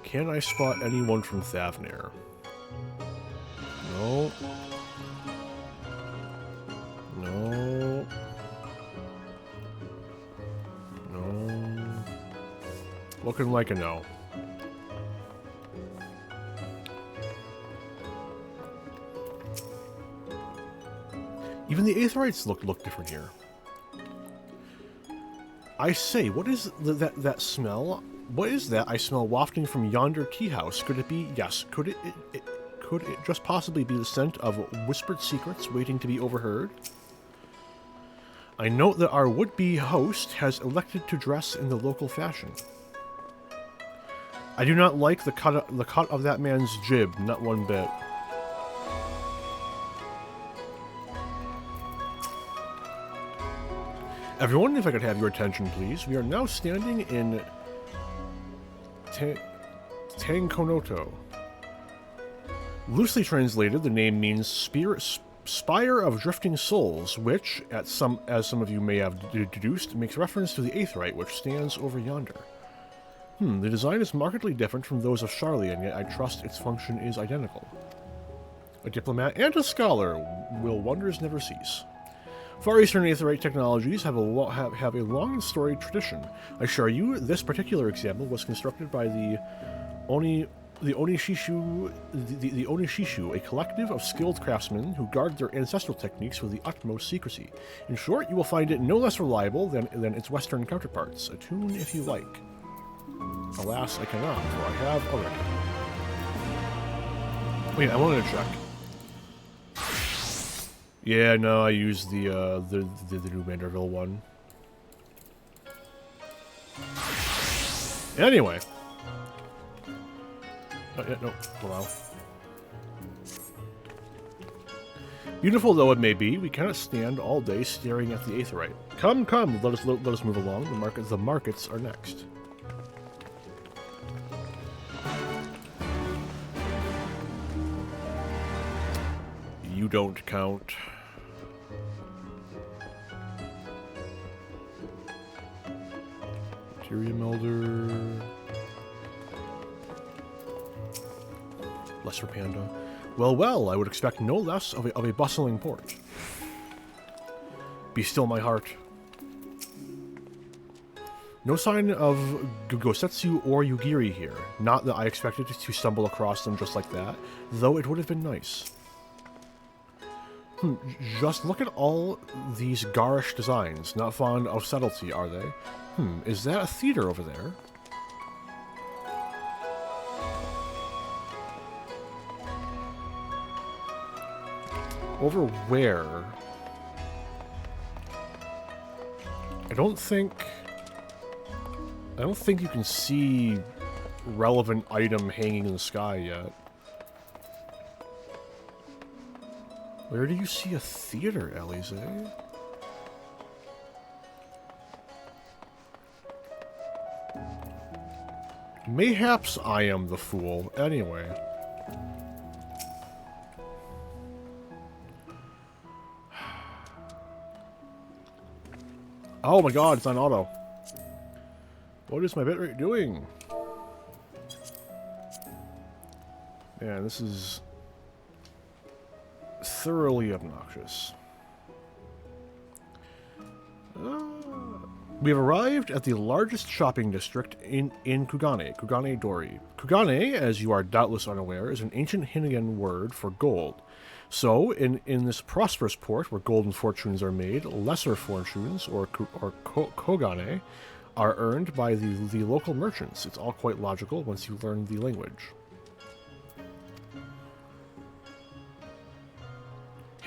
Can I spot anyone from Thavnair? No. No. No. Looking like a no. Even the Aetherites look different here. I say, what is that smell? What is that I smell wafting from yonder key house? Could it be? Yes. Could it just possibly be the scent of whispered secrets waiting to be overheard? I note that our would-be host has elected to dress in the local fashion. I do not like the cut of that man's jib, not one bit. Everyone, if I could have your attention, please. We are now standing in Tankonoto. Loosely translated, the name means Spire of Drifting Souls, which, as some of you may have deduced, makes reference to the Aetherite, which stands over yonder. The design is markedly different from those of Charlie, and yet I trust its function is identical. A diplomat and a scholar, will wonders never cease? Far Eastern Aetherite technologies have a long and storied tradition. I assure you, this particular example was constructed by the Onishishu, a collective of skilled craftsmen who guard their ancestral techniques with the utmost secrecy. In short, you will find it no less reliable than its Western counterparts. Attune if you like. Alas, I cannot, for I have already. Wait, I wanted to check. Yeah, no, I used the new Manderville one. Anyway. Oh, yeah, no, wow. Beautiful though it may be, we cannot stand all day staring at the Aetherite. Come, let us move along. The markets are next. You don't count. Materia Melder. Lesser Panda. Well, I would expect no less of a bustling port. Be still, my heart. No sign of Gosetsu or Yugiri here. Not that I expected to stumble across them just like that, though it would have been nice. Just look at all these garish designs. Not fond of subtlety, are they? Is that a theater over there? Over where? I don't think you can see relevant item hanging in the sky yet. Where do you see a theater, Elise? Mayhaps I am the fool. Anyway. Oh my god, it's on auto. What is my bitrate doing? Man, this is thoroughly obnoxious. We have arrived at the largest shopping district in Kugane, Kugane Dori. Kugane, as you are doubtless unaware, is an ancient Hinnigan word for gold. So, in this prosperous port where golden fortunes are made, lesser fortunes, or Kogane, are earned by the local merchants. It's all quite logical once you learn the language.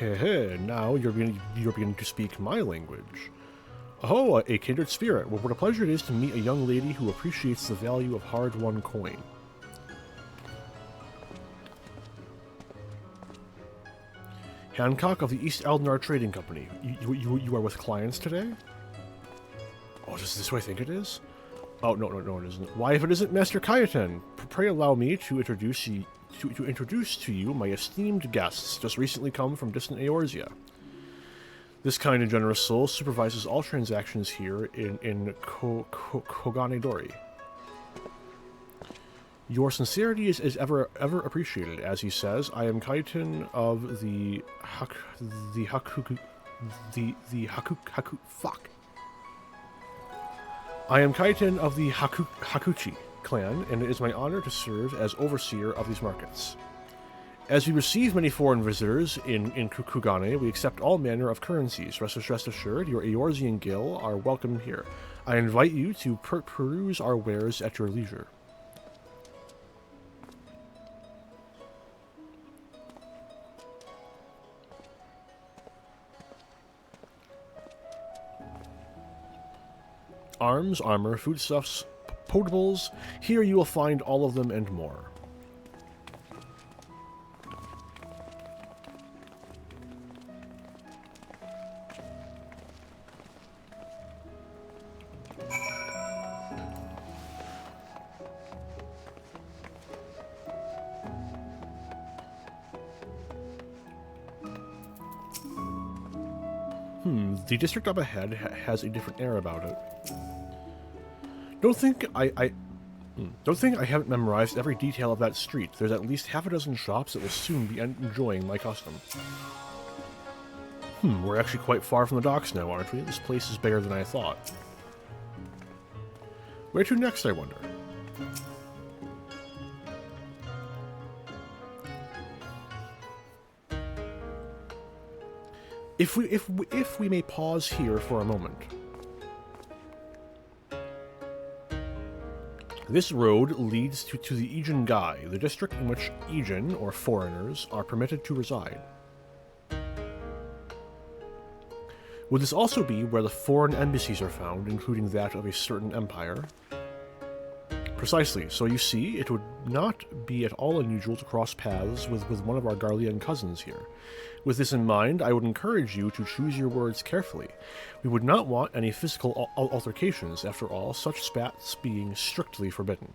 Heh, now you're beginning to speak my language. Oh, a kindred spirit. Well, what a pleasure it is to meet a young lady who appreciates the value of hard-won coin. Hancock of the East Eldnar Trading Company. You are with clients today? Oh, is this who I think it is? Oh, no, it isn't. Why, if it isn't Master Kayaten, pray allow me to introduce to you my esteemed guests, just recently come from distant Eorzea. This kind and generous soul supervises all transactions here in Kugane Dori. Your sincerity is ever appreciated. As he says, I am Kaiten of the I am Kaiten of the Hakuchi clan, and it is my honor to serve as overseer of these markets. As we receive many foreign visitors in Kugane, we accept all manner of currencies. Rest assured, your Eorzean Gil are welcome here. I invite you to peruse our wares at your leisure. Arms, armor, foodstuffs, potables. Here you will find all of them and more. The district up ahead has a different air about it. Don't think I haven't memorized every detail of that street. There's at least half a dozen shops that will soon be enjoying my custom. We're actually quite far from the docks now, aren't we? This place is bigger than I thought. Where to next, I wonder? If we may pause here for a moment. This road leads to the Aegean Gai, the district in which Aegean, or foreigners, are permitted to reside. Would this also be where the foreign embassies are found, including that of a certain empire? Precisely. So you see, it would not be at all unusual to cross paths with one of our Garlean cousins here. With this in mind, I would encourage you to choose your words carefully. We would not want any physical altercations, after all, such spats being strictly forbidden.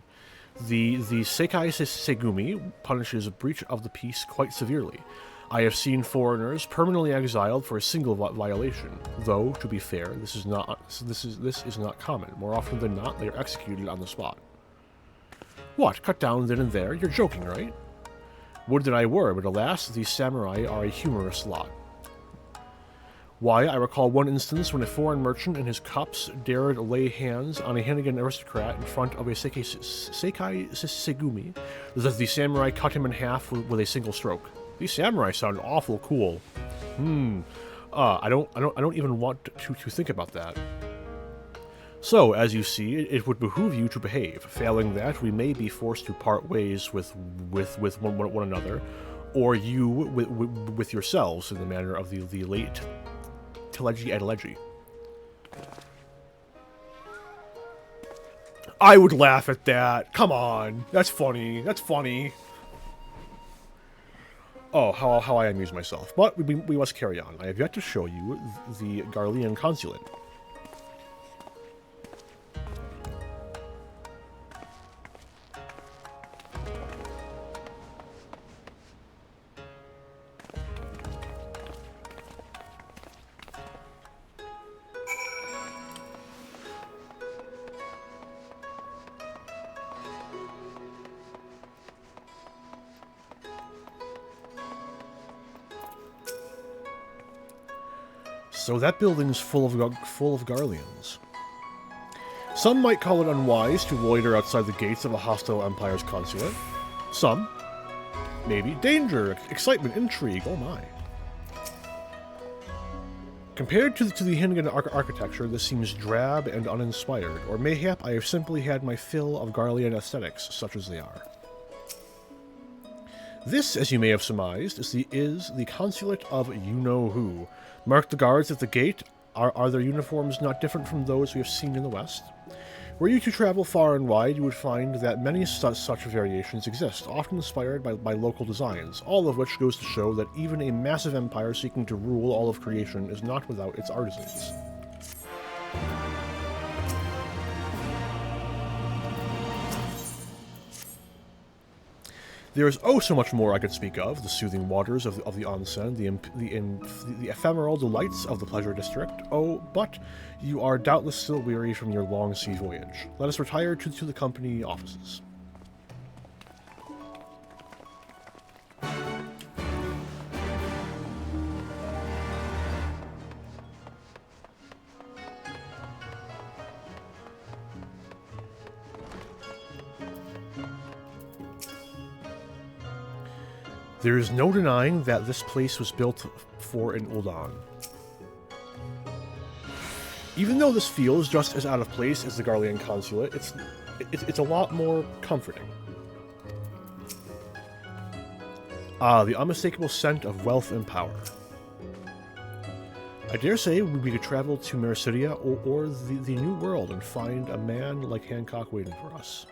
The Sekai Segumi punishes a breach of the peace quite severely. I have seen foreigners permanently exiled for a single violation, though, to be fair, this is not common. More often than not, they are executed on the spot. What, cut down then and there? You're joking, right? Would that I were, but alas, these samurai are a humorous lot. Why, I recall one instance when a foreign merchant and his cups dared lay hands on a Hannigan aristocrat in front of a Sekai Segumi, that the samurai cut him in half with a single stroke. These samurai sound awful cool. I don't even want to think about that. So, as you see, it would behoove you to behave. Failing that, we may be forced to part ways with one another, or you with yourselves, in the manner of the late Telegi Adeleji. I would laugh at that. Come on, that's funny. That's funny. Oh, how I amuse myself. But we must carry on. I have yet to show you the Garlean consulate. So that building's full of Garleans. Some might call it unwise to loiter outside the gates of a hostile empire's consulate. Some, maybe, danger, excitement, intrigue, oh my. Compared to the Hinnigan architecture, this seems drab and uninspired, or mayhap I have simply had my fill of Garlean aesthetics, such as they are. This, as you may have surmised, is the consulate of you-know-who. Mark the guards at the gate. Are their uniforms not different from those we have seen in the West? Were you to travel far and wide, you would find that many such variations exist, often inspired by local designs, all of which goes to show that even a massive empire seeking to rule all of creation is not without its artisans. There is oh so much more I could speak of: the soothing waters of the onsen, the ephemeral delights of the pleasure district. Oh, but you are doubtless still weary from your long sea voyage. Let us retire to the company offices. There is no denying that this place was built for an Uldan. Even though this feels just as out of place as the Garlean consulate, it's a lot more comforting. Ah, the unmistakable scent of wealth and power. I dare say we could travel to Mericidia or the New World and find a man like Hancock waiting for us.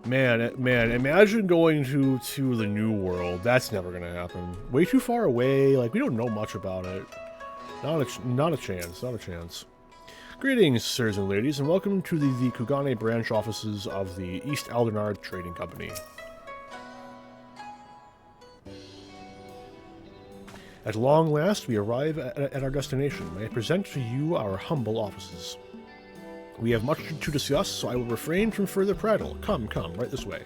Man, imagine going to the New World. That's never gonna happen. Way too far away. Like, we don't know much about it. Not a chance. Greetings, sirs and ladies, and welcome to the Kugane branch offices of the East Aldernard Trading Company. At long last, we arrive at our destination. May I present to you our humble offices. We have much to discuss, so I will refrain from further prattle. Come, right this way.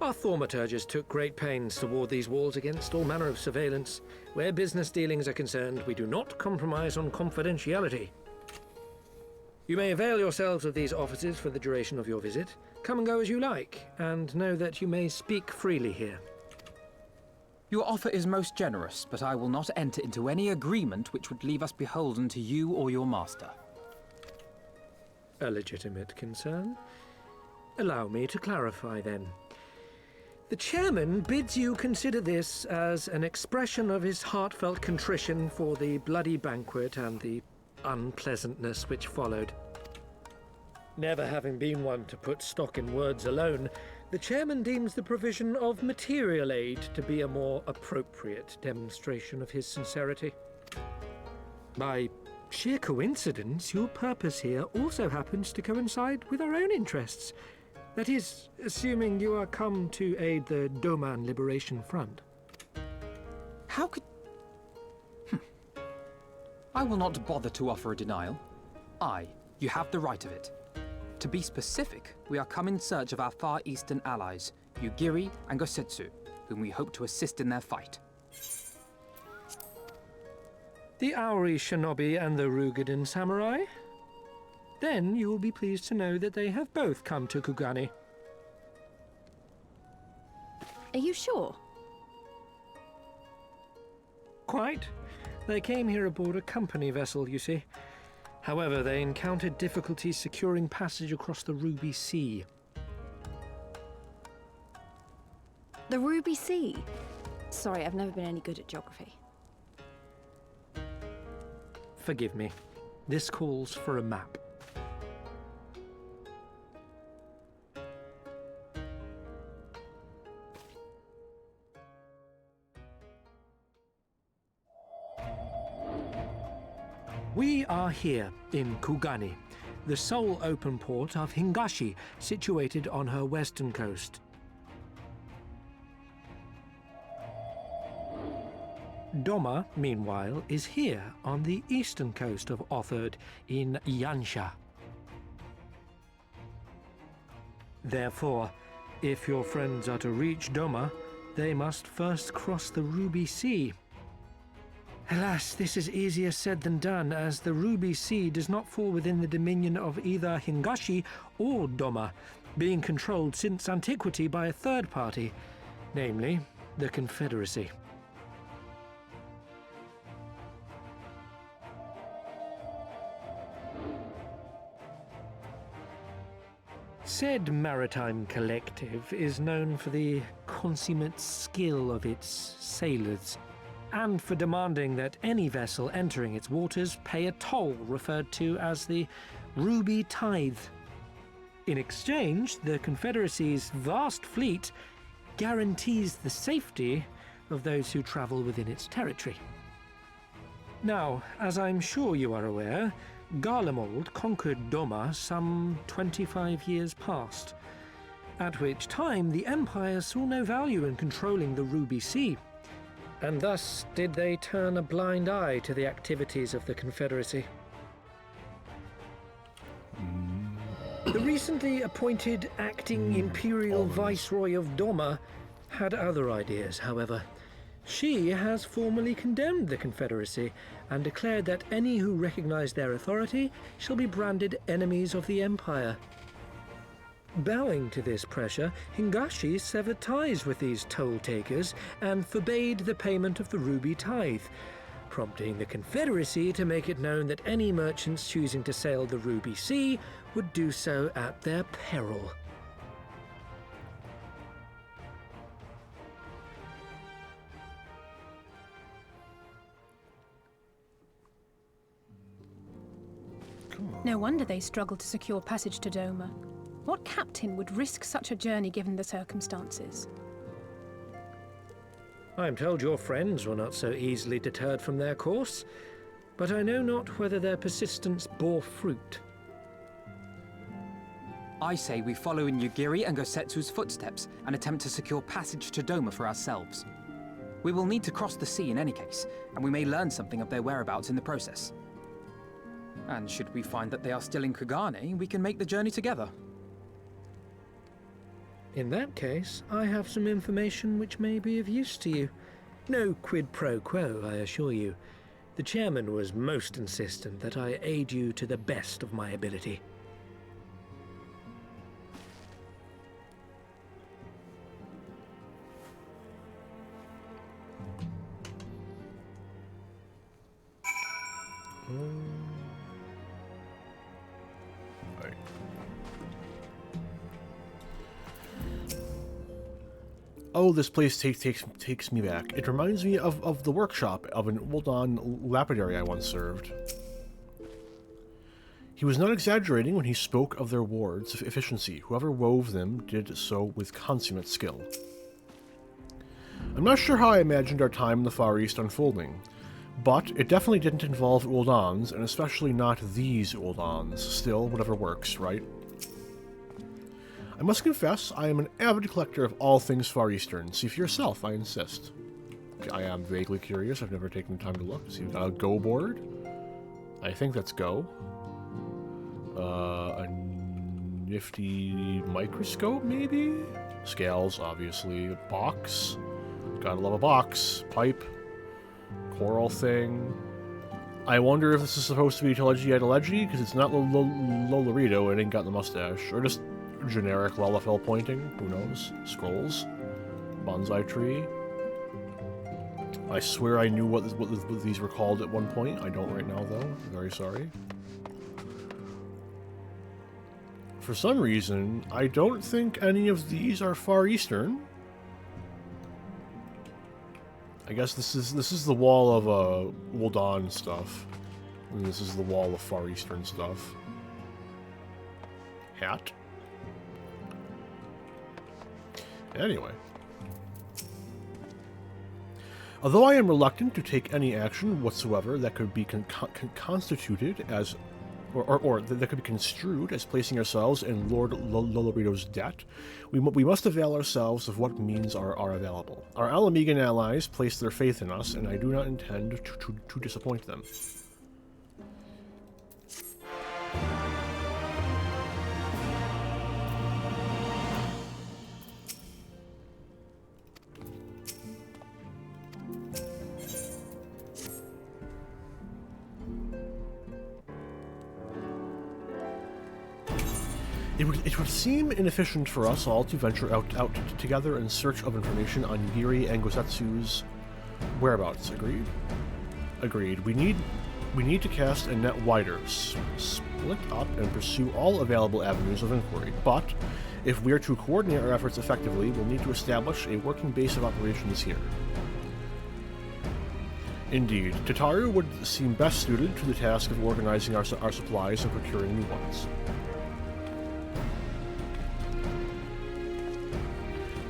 Our thaumaturgist took great pains to ward these walls against all manner of surveillance. Where business dealings are concerned, we do not compromise on confidentiality. You may avail yourselves of these offices for the duration of your visit. Come and go as you like, and know that you may speak freely here. Your offer is most generous, but I will not enter into any agreement which would leave us beholden to you or your master. A legitimate concern. Allow me to clarify, then. The chairman bids you consider this as an expression of his heartfelt contrition for the bloody banquet and the unpleasantness which followed. Never having been one to put stock in words alone, the chairman deems the provision of material aid to be a more appropriate demonstration of his sincerity. By sheer coincidence, your purpose here also happens to coincide with our own interests. That is, assuming you are come to aid the Doman Liberation Front. How could... I will not bother to offer a denial. You have the right of it. To be specific, we are come in search of our Far Eastern allies, Yugiri and Gosetsu, whom we hope to assist in their fight. The Auri Shinobi and the Rugadan Samurai? Then you will be pleased to know that they have both come to Kugane. Are you sure? Quite. They came here aboard a company vessel, you see. However, they encountered difficulties securing passage across the Ruby Sea. The Ruby Sea? Sorry, I've never been any good at geography. Forgive me. This calls for a map. We are here in Kugane, the sole open port of Hingashi, situated on her western coast. Doma, meanwhile, is here on the eastern coast of Otherd in Yansha. Therefore, if your friends are to reach Doma, they must first cross the Ruby Sea. Alas, this is easier said than done, as the Ruby Sea does not fall within the dominion of either Hingashi or Doma, being controlled since antiquity by a third party, namely the Confederacy. Said maritime collective is known for the consummate skill of its sailors, and for demanding that any vessel entering its waters pay a toll referred to as the Ruby Tithe. In exchange, the Confederacy's vast fleet guarantees the safety of those who travel within its territory. Now, as I'm sure you are aware, Garlemald conquered Doma some 25 years past, at which time the Empire saw no value in controlling the Ruby Sea, and thus did they turn a blind eye to the activities of the Confederacy. The recently appointed acting Imperial Viceroy of Doma had other ideas, however. She has formally condemned the Confederacy and declared that any who recognize their authority shall be branded enemies of the Empire. Bowing to this pressure, Hingashi severed ties with these toll-takers and forbade the payment of the Ruby Tithe, prompting the Confederacy to make it known that any merchants choosing to sail the Ruby Sea would do so at their peril. No wonder they struggled to secure passage to Doma. What captain would risk such a journey given the circumstances? I am told your friends were not so easily deterred from their course, but I know not whether their persistence bore fruit. I say we follow in Yugiri and Gosetsu's footsteps and attempt to secure passage to Doma for ourselves. We will need to cross the sea in any case, and we may learn something of their whereabouts in the process. And should we find that they are still in Kugane, we can make the journey together. In that case, I have some information which may be of use to you. No quid pro quo, I assure you. The chairman was most insistent that I aid you to the best of my ability. Oh, this place takes me back. It reminds me of the workshop of an Uldan lapidary I once served. He was not exaggerating when he spoke of their wards of efficiency. Whoever wove them did so with consummate skill. I'm not sure how I imagined our time in the Far East unfolding, but it definitely didn't involve Uldans, and especially not these Uldans. Still, whatever works, right? I must confess, I am an avid collector of all things Far Eastern. See for yourself, I insist. I am vaguely curious. I've never taken the time to look. See, we've got a Go board. I think that's Go. A nifty microscope, maybe? Scales, obviously. A box. Gotta love a box. Pipe. Coral thing. I wonder if this is supposed to be Teleggy, because it's not Lolorito, it ain't got the mustache. Or just generic Lalafell pointing, who knows? Scrolls. Bonsai tree. I swear I knew what these were called at one point. I don't right now, though. Very sorry. For some reason, I don't think any of these are Far Eastern. I guess this is the wall of Uldan stuff. And this is the wall of Far Eastern stuff. Hat. Anyway. Although I am reluctant to take any action whatsoever that could be constituted as, or that could be construed as placing ourselves in Lord Lolorito's debt, we must avail ourselves of what means are available. Our Alamegan allies place their faith in us, and I do not intend to disappoint them. It would seem inefficient for us all to venture out together in search of information on Yugiri and Gosetsu's whereabouts. Agreed? Agreed. We need to cast a net wider, split up, and pursue all available avenues of inquiry. But if we are to coordinate our efforts effectively, we'll need to establish a working base of operations here. Indeed, Tataru would seem best suited to the task of organizing our supplies and procuring new ones.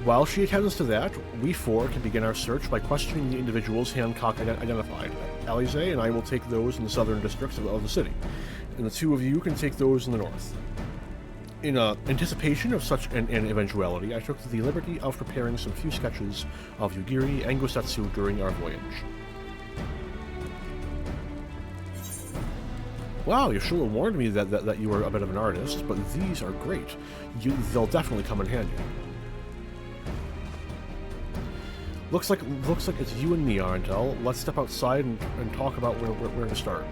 While she attends to that, we four can begin our search by questioning the individuals Hancock identified. Alize and I will take those in the southern districts of the city, and the two of you can take those in the north. In anticipation of such an eventuality, I took the liberty of preparing some few sketches of Yugiri and Gosetsu during our voyage. Wow, you should have warned me that you were a bit of an artist, but these are great. They'll definitely come in handy. Looks like it's you and me, Arentel. Let's step outside and talk about where to start.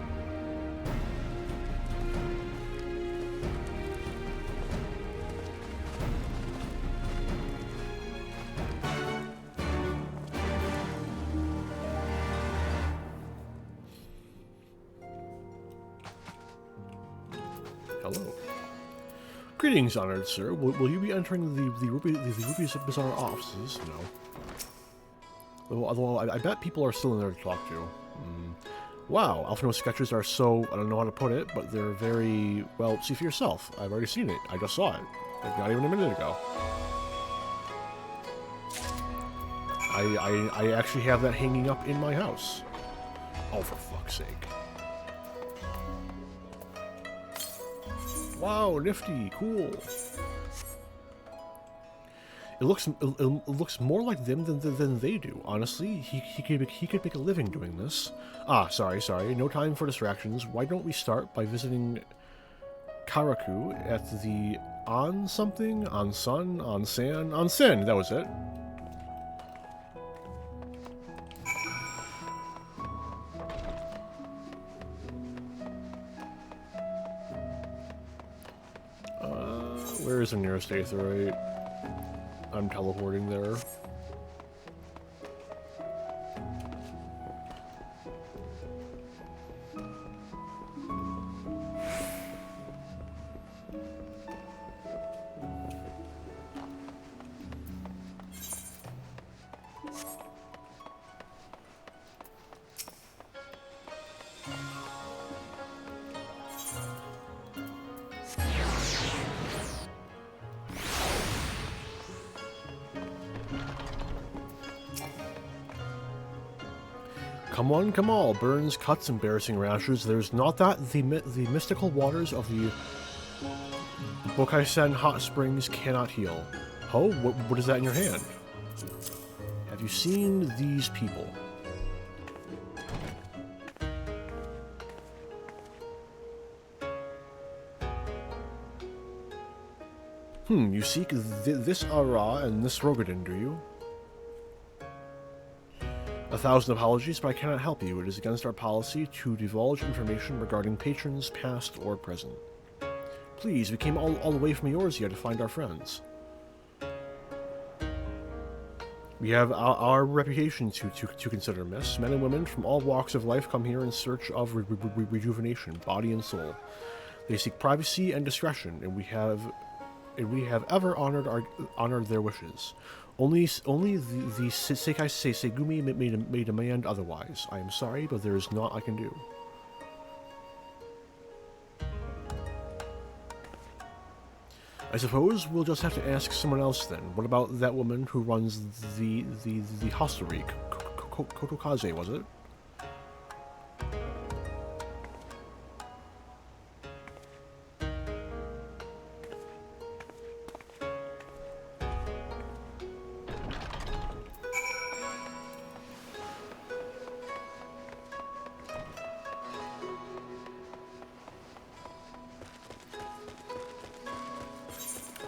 Hello. Greetings, honored sir. Will you be entering the Ruby's Bazaar offices? No. Although I bet people are still in there to talk to. Wow, Alphino's sketches are so, I don't know how to put it, but they're very, well, see for yourself. I've already seen it. I just saw it. Like, not even a minute ago. I actually have that hanging up in my house. Oh, for fuck's sake. Wow, nifty, cool. It looks more like them than they do. Honestly, he could make a living doing this. Ah, sorry. No time for distractions. Why don't we start by visiting Karaku at the Onsen? That was it. Where is the nearest Aetheryte? I'm teleporting there. Come on, burns, cuts, embarrassing rashes. There's not that the mystical waters of the Bokaisen hot springs cannot heal. Oh, what is that in your hand? Have you seen these people? You seek this Ara and this Rogadin, do you? 1,000 apologies, but I cannot help you. It is against our policy to divulge information regarding patrons, past or present. Please, we came all the way from Eorzea to find our friends. We have our reputation to consider, miss. Men and women from all walks of life come here in search of rejuvenation, body and soul. They seek privacy and discretion, and we have ever honored their wishes. Only the Sekai Segumi may demand otherwise. I am sorry, but there is naught I can do. I suppose we'll just have to ask someone else then. What about that woman who runs the hostelry? Kotokaze, was it?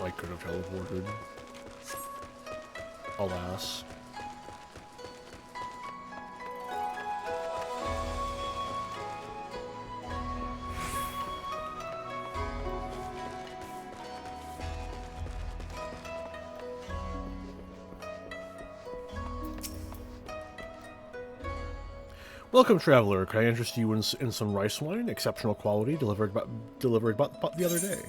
I could have teleported. Alas. Welcome, traveler. Can I interest you in some rice wine? Exceptional quality, delivered but the other day.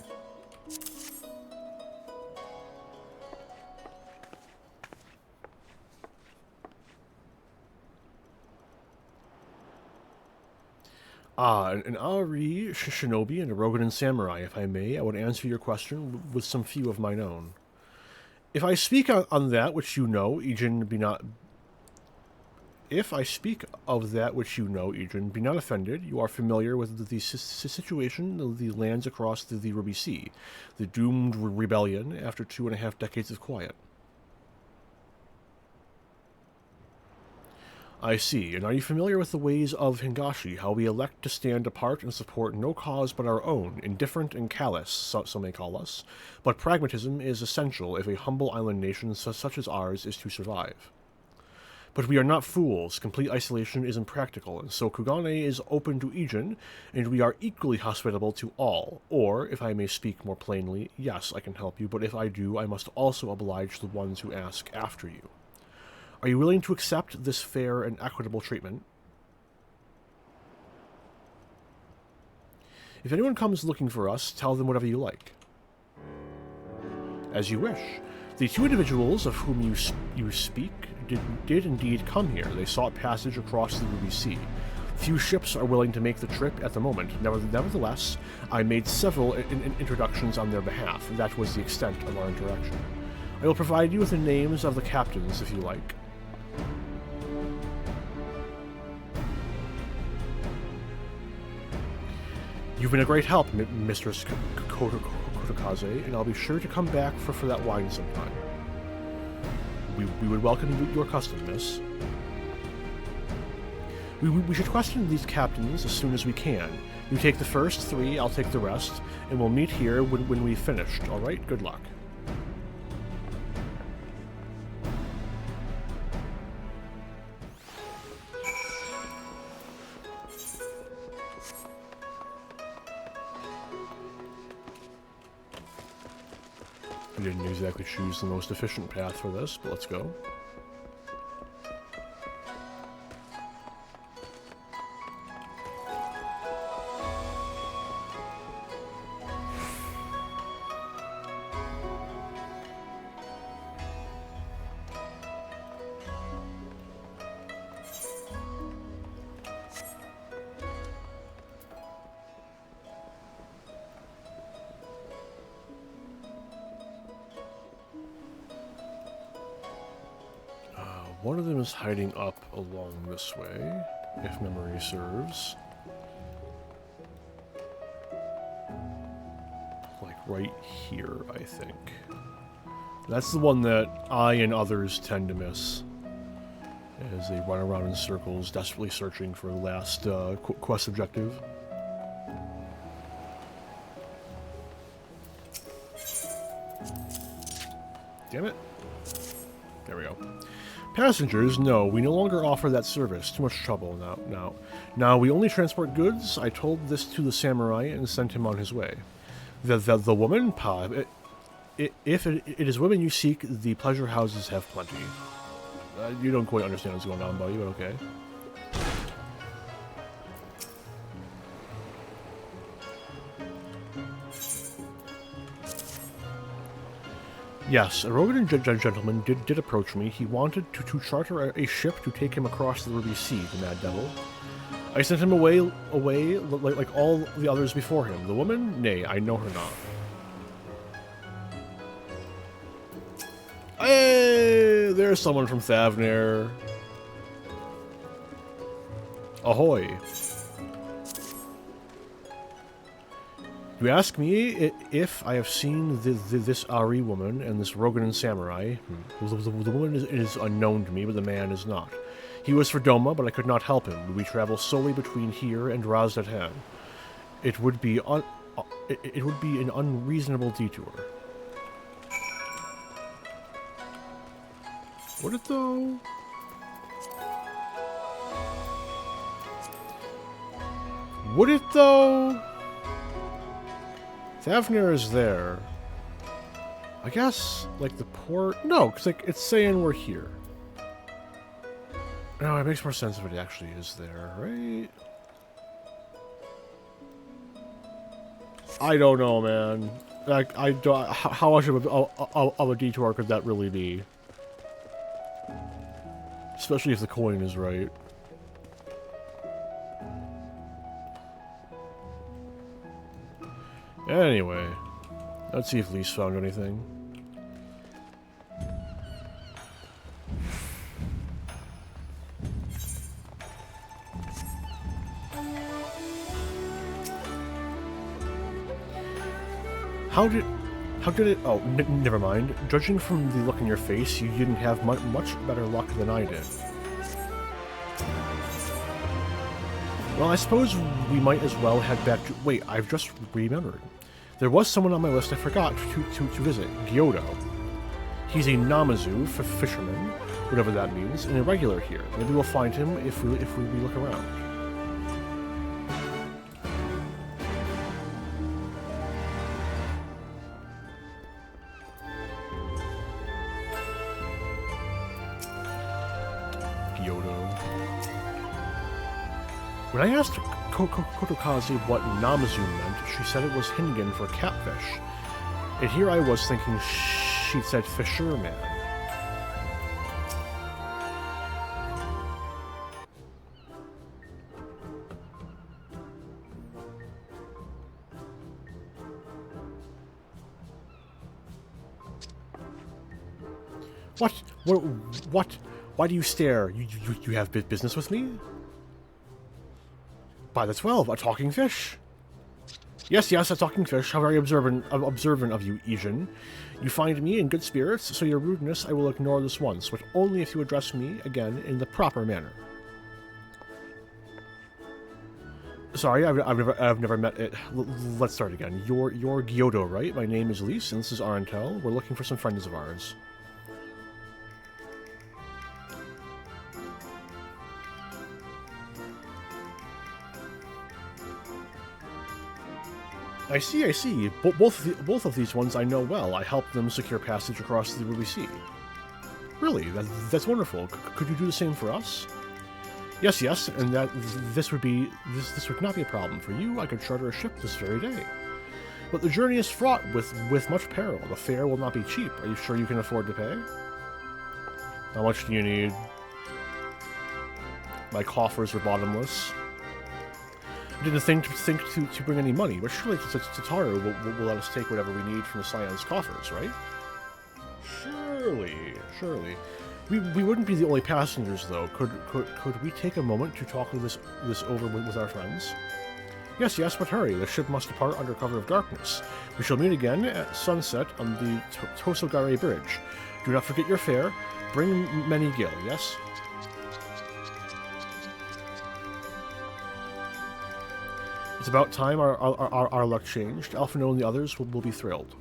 An Ari shinobi and a Rogadan samurai, if I may. I would answer your question with some few of mine own. If I speak on that which you know, Ijin, be not... If I speak of that which you know, Ijin, be not offended. You are familiar with the situation of the lands across the Ruby Sea, the doomed rebellion after 2.5 decades of quiet. I see. And are you familiar with the ways of Hingashi, how we elect to stand apart and support no cause but our own, indifferent and callous, some may call us, but pragmatism is essential if a humble island nation such as ours is to survive. But we are not fools. Complete isolation is impractical, and so Kugane is open to Ijin, and we are equally hospitable to all. Or, if I may speak more plainly, yes, I can help you, but if I do, I must also oblige the ones who ask after you. Are you willing to accept this fair and equitable treatment? If anyone comes looking for us, tell them whatever you like. As you wish. The 2 individuals of whom you speak did indeed come here. They sought passage across the Ruby Sea. Few ships are willing to make the trip at the moment. Nevertheless, I made several introductions on their behalf. That was the extent of our interaction. I will provide you with the names of the captains if you like. You've been a great help, Mistress Kotokaze, and I'll be sure to come back for that wine sometime. We would welcome your custom, miss. We should question these captains as soon as we can. You take the first 3, I'll take the rest, and we'll meet here when we've finished, alright? Good luck. I didn't exactly choose the most efficient path for this, but let's go. One of them is hiding up along this way, if memory serves. Like right here, I think. That's the one that I and others tend to miss, as they run around in circles, desperately searching for the last quest objective. Damn it. There we go. Passengers, no, we no longer offer that service. Too much trouble now. We only transport goods. I told this to the samurai and sent him on his way. The woman? Pa, if it is women you seek, the pleasure houses have plenty. You don't quite understand what's going on, buddy, but okay. Yes, a Rogadan gentleman did approach me. He wanted to charter a ship to take him across the Ruby Sea, the mad devil. I sent him away like all the others before him. The woman? Nay, I know her not. Hey, there's someone from Thavnair. Ahoy. You ask me if I have seen this Ari woman and this Rogadan samurai. The woman is unknown to me, but the man is not. He was for Doma, but I could not help him. We travel solely between here and Razdatan. It would be an unreasonable detour. Would it though? Would it though? Thavnair is there. I guess, like, the port... No, because like, it's saying we're here. No, it makes more sense if it actually is there, right? I don't know, man. Like, I don't. How much of a detour could that really be? Especially if the coin is right. Anyway, let's see if Lise found anything. How did it... Oh, never mind. Judging from the look in your face, you didn't have much better luck than I did. Well, I suppose we might as well head back to... Wait, I've just remembered. There was someone on my list I forgot to visit. Gyodo. He's a Namazu, fisherman, whatever that means, and a regular here. Maybe we'll find him if we look around. When I asked Kotokaze what Namazu meant, she said it was Hingan for catfish. And here I was thinking she'd said fisherman. What? Why do you stare? You have business with me? By the 12, a talking fish. Yes, a talking fish. How very observant of you, Ijin. You find me in good spirits, so your rudeness I will ignore this once, but only if you address me again in the proper manner. Sorry, I've never met it. Let's start again. You're Gyodo, right? My name is Lise, and this is Arantel. We're looking for some friends of ours. I see. Both of these ones I know well. I helped them secure passage across the Ruby Sea. Really? That's wonderful. Could you do the same for us? Yes, and that this would not be a problem for you. I could charter a ship this very day. But the journey is fraught with much peril. The fare will not be cheap. Are you sure you can afford to pay? How much do you need? My coffers are bottomless. I didn't think to bring any money, but surely Tataru will let us take whatever we need from the Scion's coffers, right? Surely. We wouldn't be the only passengers, though. Could we take a moment to talk this over with our friends? Yes, but hurry. The ship must depart under cover of darkness. We shall meet again at sunset on the Tosogare Bridge. Do not forget your fare. Bring many gil, yes? It's about time our luck changed. Alphino and the others will be thrilled.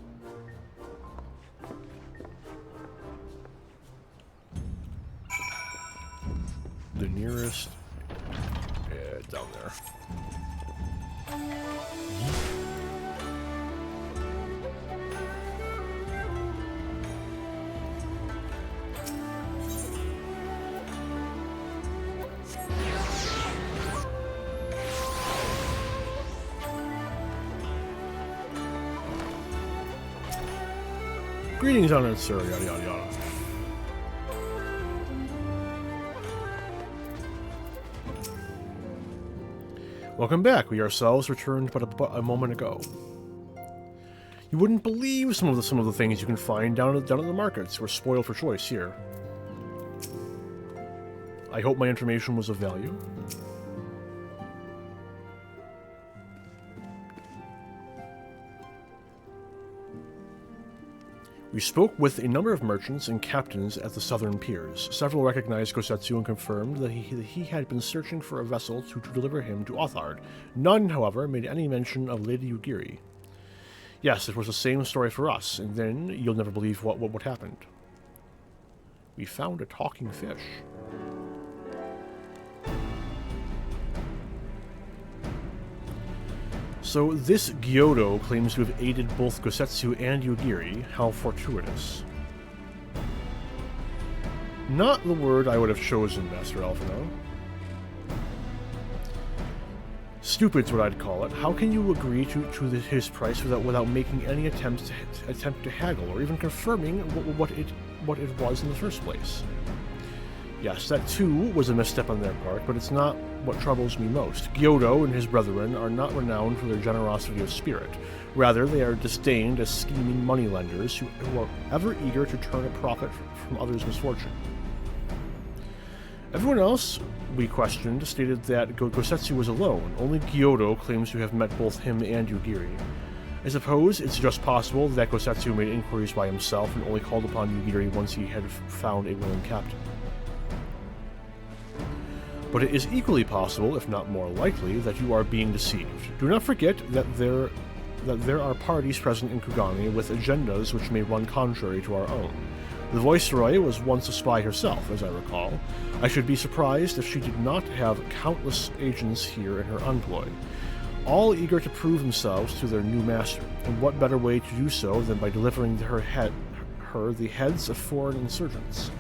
The nearest... Yeah, down there. Greetings, honored sir, yada yada yada. Welcome back. We ourselves returned but a moment ago. You wouldn't believe some of the things you can find down at the markets. We're spoiled for choice here. I hope my information was of value. We spoke with a number of merchants and captains at the southern piers. Several recognized Gosetsu and confirmed that he had been searching for a vessel to deliver him to Othard. None, however, made any mention of Lady Yugiri. Yes, it was the same story for us, and then you'll never believe what happened. We found a talking fish. So this Gyodo claims to have aided both Gosetsu and Yugiri. How fortuitous. Not the word I would have chosen, Master Alphino. Stupid's what I'd call it. How can you agree to his price without making any attempt to haggle, or even confirming what it was in the first place? Yes, that too was a misstep on their part, but it's not what troubles me most. Gyodo and his brethren are not renowned for their generosity of spirit. Rather, they are disdained as scheming moneylenders who are ever eager to turn a profit from others' misfortune. Everyone else we questioned stated that Gosetsu was alone. Only Gyodo claims to have met both him and Yugiri. I suppose it's just possible that Gosetsu made inquiries by himself and only called upon Yugiri once he had found a willing captain. But it is equally possible, if not more likely, that you are being deceived. Do not forget that there are parties present in Kugane with agendas which may run contrary to our own. The Viceroy was once a spy herself, as I recall. I should be surprised if she did not have countless agents here in her employ, all eager to prove themselves to their new master. And what better way to do so than by delivering her the heads of foreign insurgents?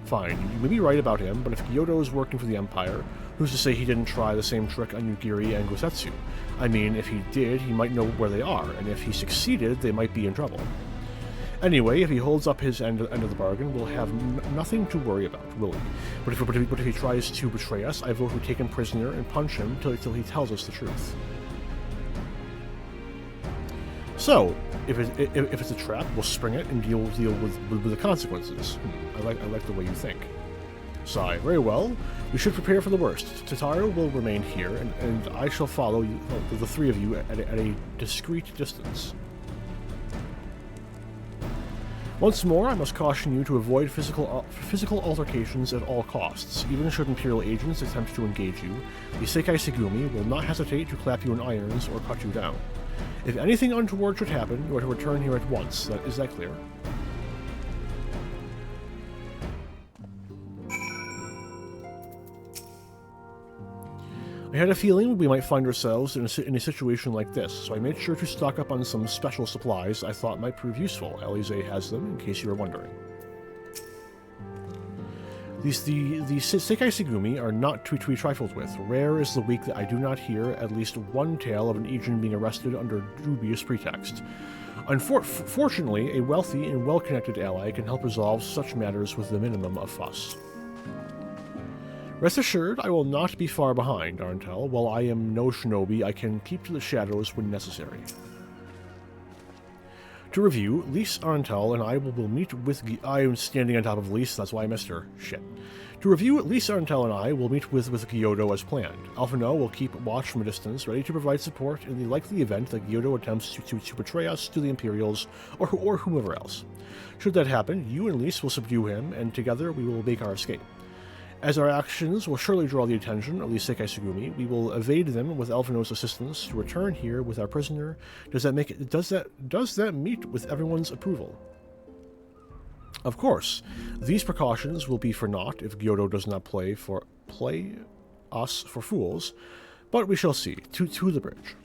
Fine, you may be right about him, but if Gyodo is working for the Empire, who's to say he didn't try the same trick on Yugiri and Gosetsu? I mean, if he did, he might know where they are, and if he succeeded, they might be in trouble. Anyway, if he holds up his end of the bargain, we'll have nothing to worry about, will we? But if he tries to betray us, I vote we take him prisoner and punch him till he tells us the truth. So, if it's a trap, we'll spring it and deal with the consequences. I like the way you think. Sigh. Very well. We should prepare for the worst. Tataru will remain here, and I shall follow you, the three of you at a discreet distance. Once more, I must caution you to avoid physical altercations at all costs. Even should Imperial agents attempt to engage you, the Sekai Segumi will not hesitate to clap you in irons or cut you down. If anything untoward should happen, you are to return here at once. Is that clear? I had a feeling we might find ourselves in a situation like this, so I made sure to stock up on some special supplies I thought might prove useful. Alize has them, in case you were wondering. The Sekai Segumi are not to be trifled with. Rare is the week that I do not hear at least one tale of an Aegean being arrested under dubious pretext. Unfortunately, a wealthy and well-connected ally can help resolve such matters with the minimum of fuss. Rest assured, I will not be far behind, Arntel. While I am no shinobi, I can keep to the shadows when necessary. To review, Lise Arntel and I will meet with... I am standing on top of Lise, that's why I missed her. Shit. To review, Lise Arntel and I will meet with Gyodo as planned. Alphino will keep watch from a distance, ready to provide support in the likely event that Gyodo attempts to betray us to the Imperials or whomever else. Should that happen, you and Lise will subdue him, and together we will make our escape. As our actions will surely draw the attention of the Sekai Segumi, we will evade them with Alphino's assistance to return here with our prisoner. Does that meet with everyone's approval? Of course, these precautions will be for naught if Gyodo does not play us for fools, but we shall see. To the bridge.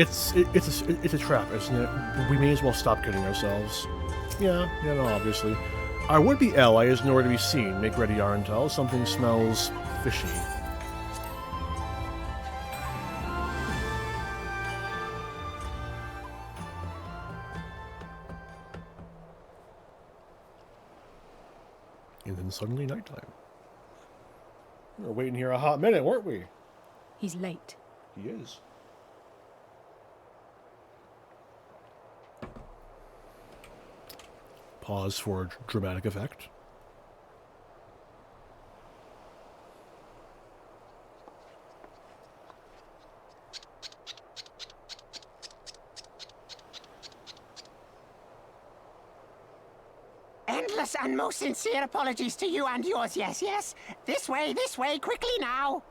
It's a trap, isn't it? We may as well stop kidding ourselves. Yeah, no, obviously. Our would-be ally is nowhere to be seen. Make ready, Arntel. Something smells fishy. And then suddenly nighttime. We were waiting here a hot minute, weren't we? He's late. He is. pause for a dramatic effect. Endless and most sincere apologies to you and yours, yes, yes. This way, quickly now.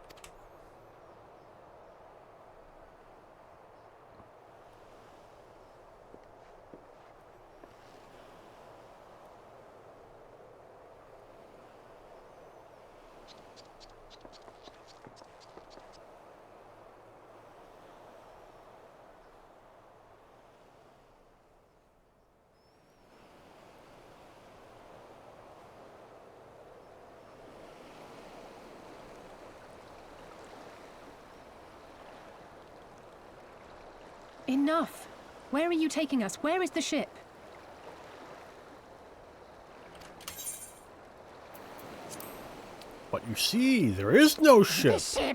Enough! Where are you taking us? Where is the ship? But you see, there is no ship.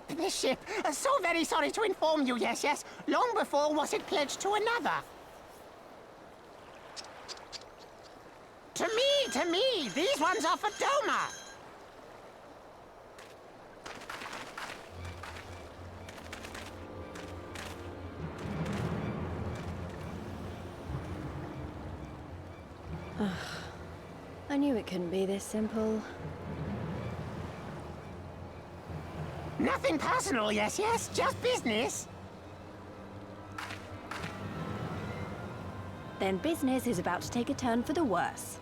The ship. So very sorry to inform you, yes, yes. Long before was it pledged to another. To me, these ones are for Doma. I knew it couldn't be this simple. Nothing personal, yes, yes. Just business. Then business is about to take a turn for the worse.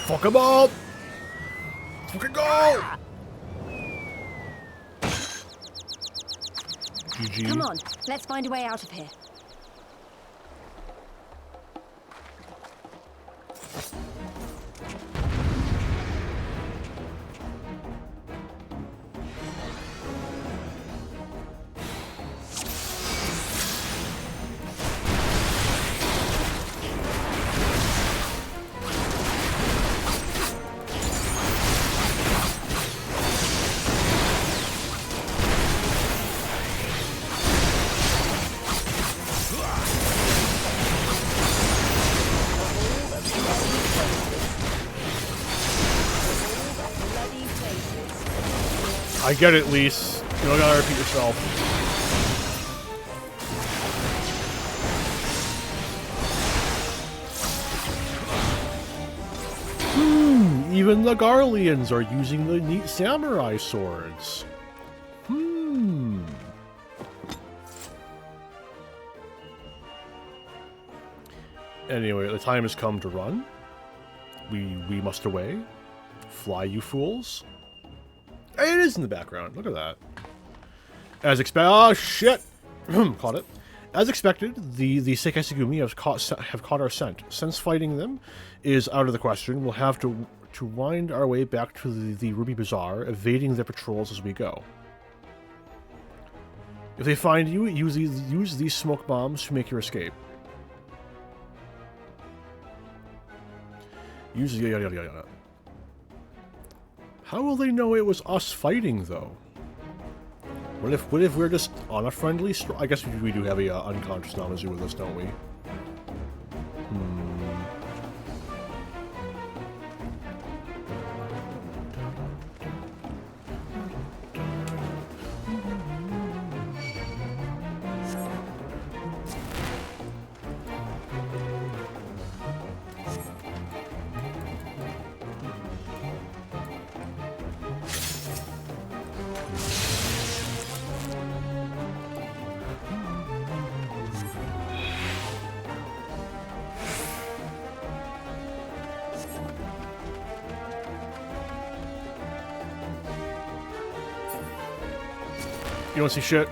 Fuck 'em up! Fucking go! GG. Come on, let's find a way out of here. I get it, Lise. You don't gotta repeat yourself. Even the Garleans are using the neat samurai swords. Anyway, the time has come to run. We must away. Fly, you fools. Hey, it is in the background. Look at that. As expected. Oh, shit! Caught it. As expected, the Seikasegumi have caught our scent. Since fighting them is out of the question, we'll have to wind our way back to the Ruby Bazaar, evading their patrols as we go. If they find you, use these smoke bombs to make your escape. Use yada yada yada. How will they know it was us fighting, though? What if we're just on a friendly I guess we do have a unconscious Namazu with us, don't we? You don't see shit.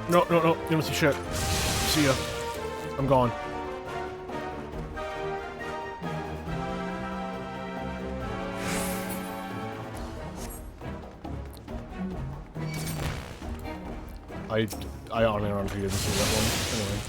No. You don't see shit. See ya. I'm gone. I honestly didn't see that one. Anyway.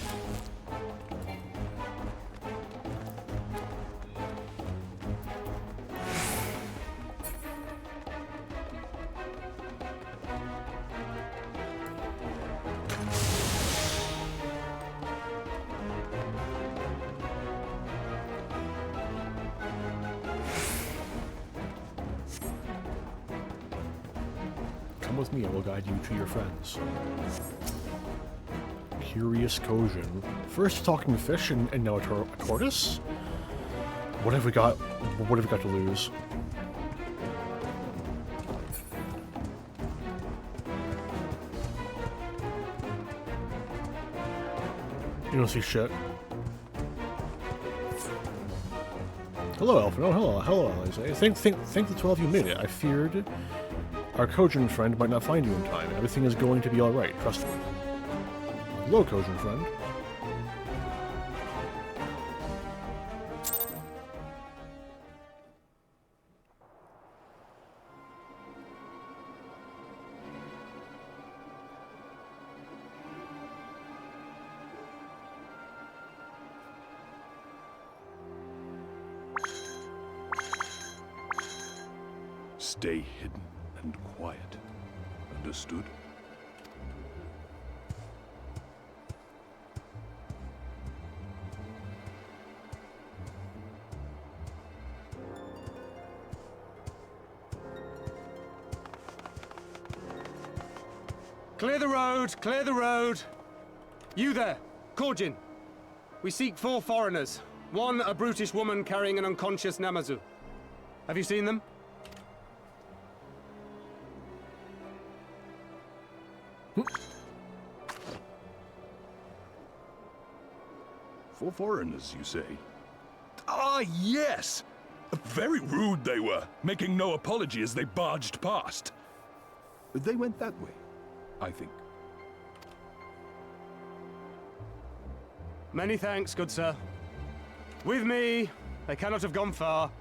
with me. I will guide you to your friends. Curious Kojin. First talking fish and now a tortoise? What have we got? What have we got to lose? You don't see shit. Hello, Elfin. Oh, hello, Alize. Think the 12 you made it. I feared our Kojin friend might not find you in time. Everything is going to be alright, trust me. Hello, Kojin friend. Stay hidden and quiet. Understood? Clear the road! Clear the road! You there, Kojin. We seek 4 foreigners. One, a brutish woman carrying an unconscious Namazu. Have you seen them? For foreigners, you say? Ah, yes! Very rude they were, making no apology as they barged past. They went that way, I think. Many thanks, good sir. With me, they cannot have gone far.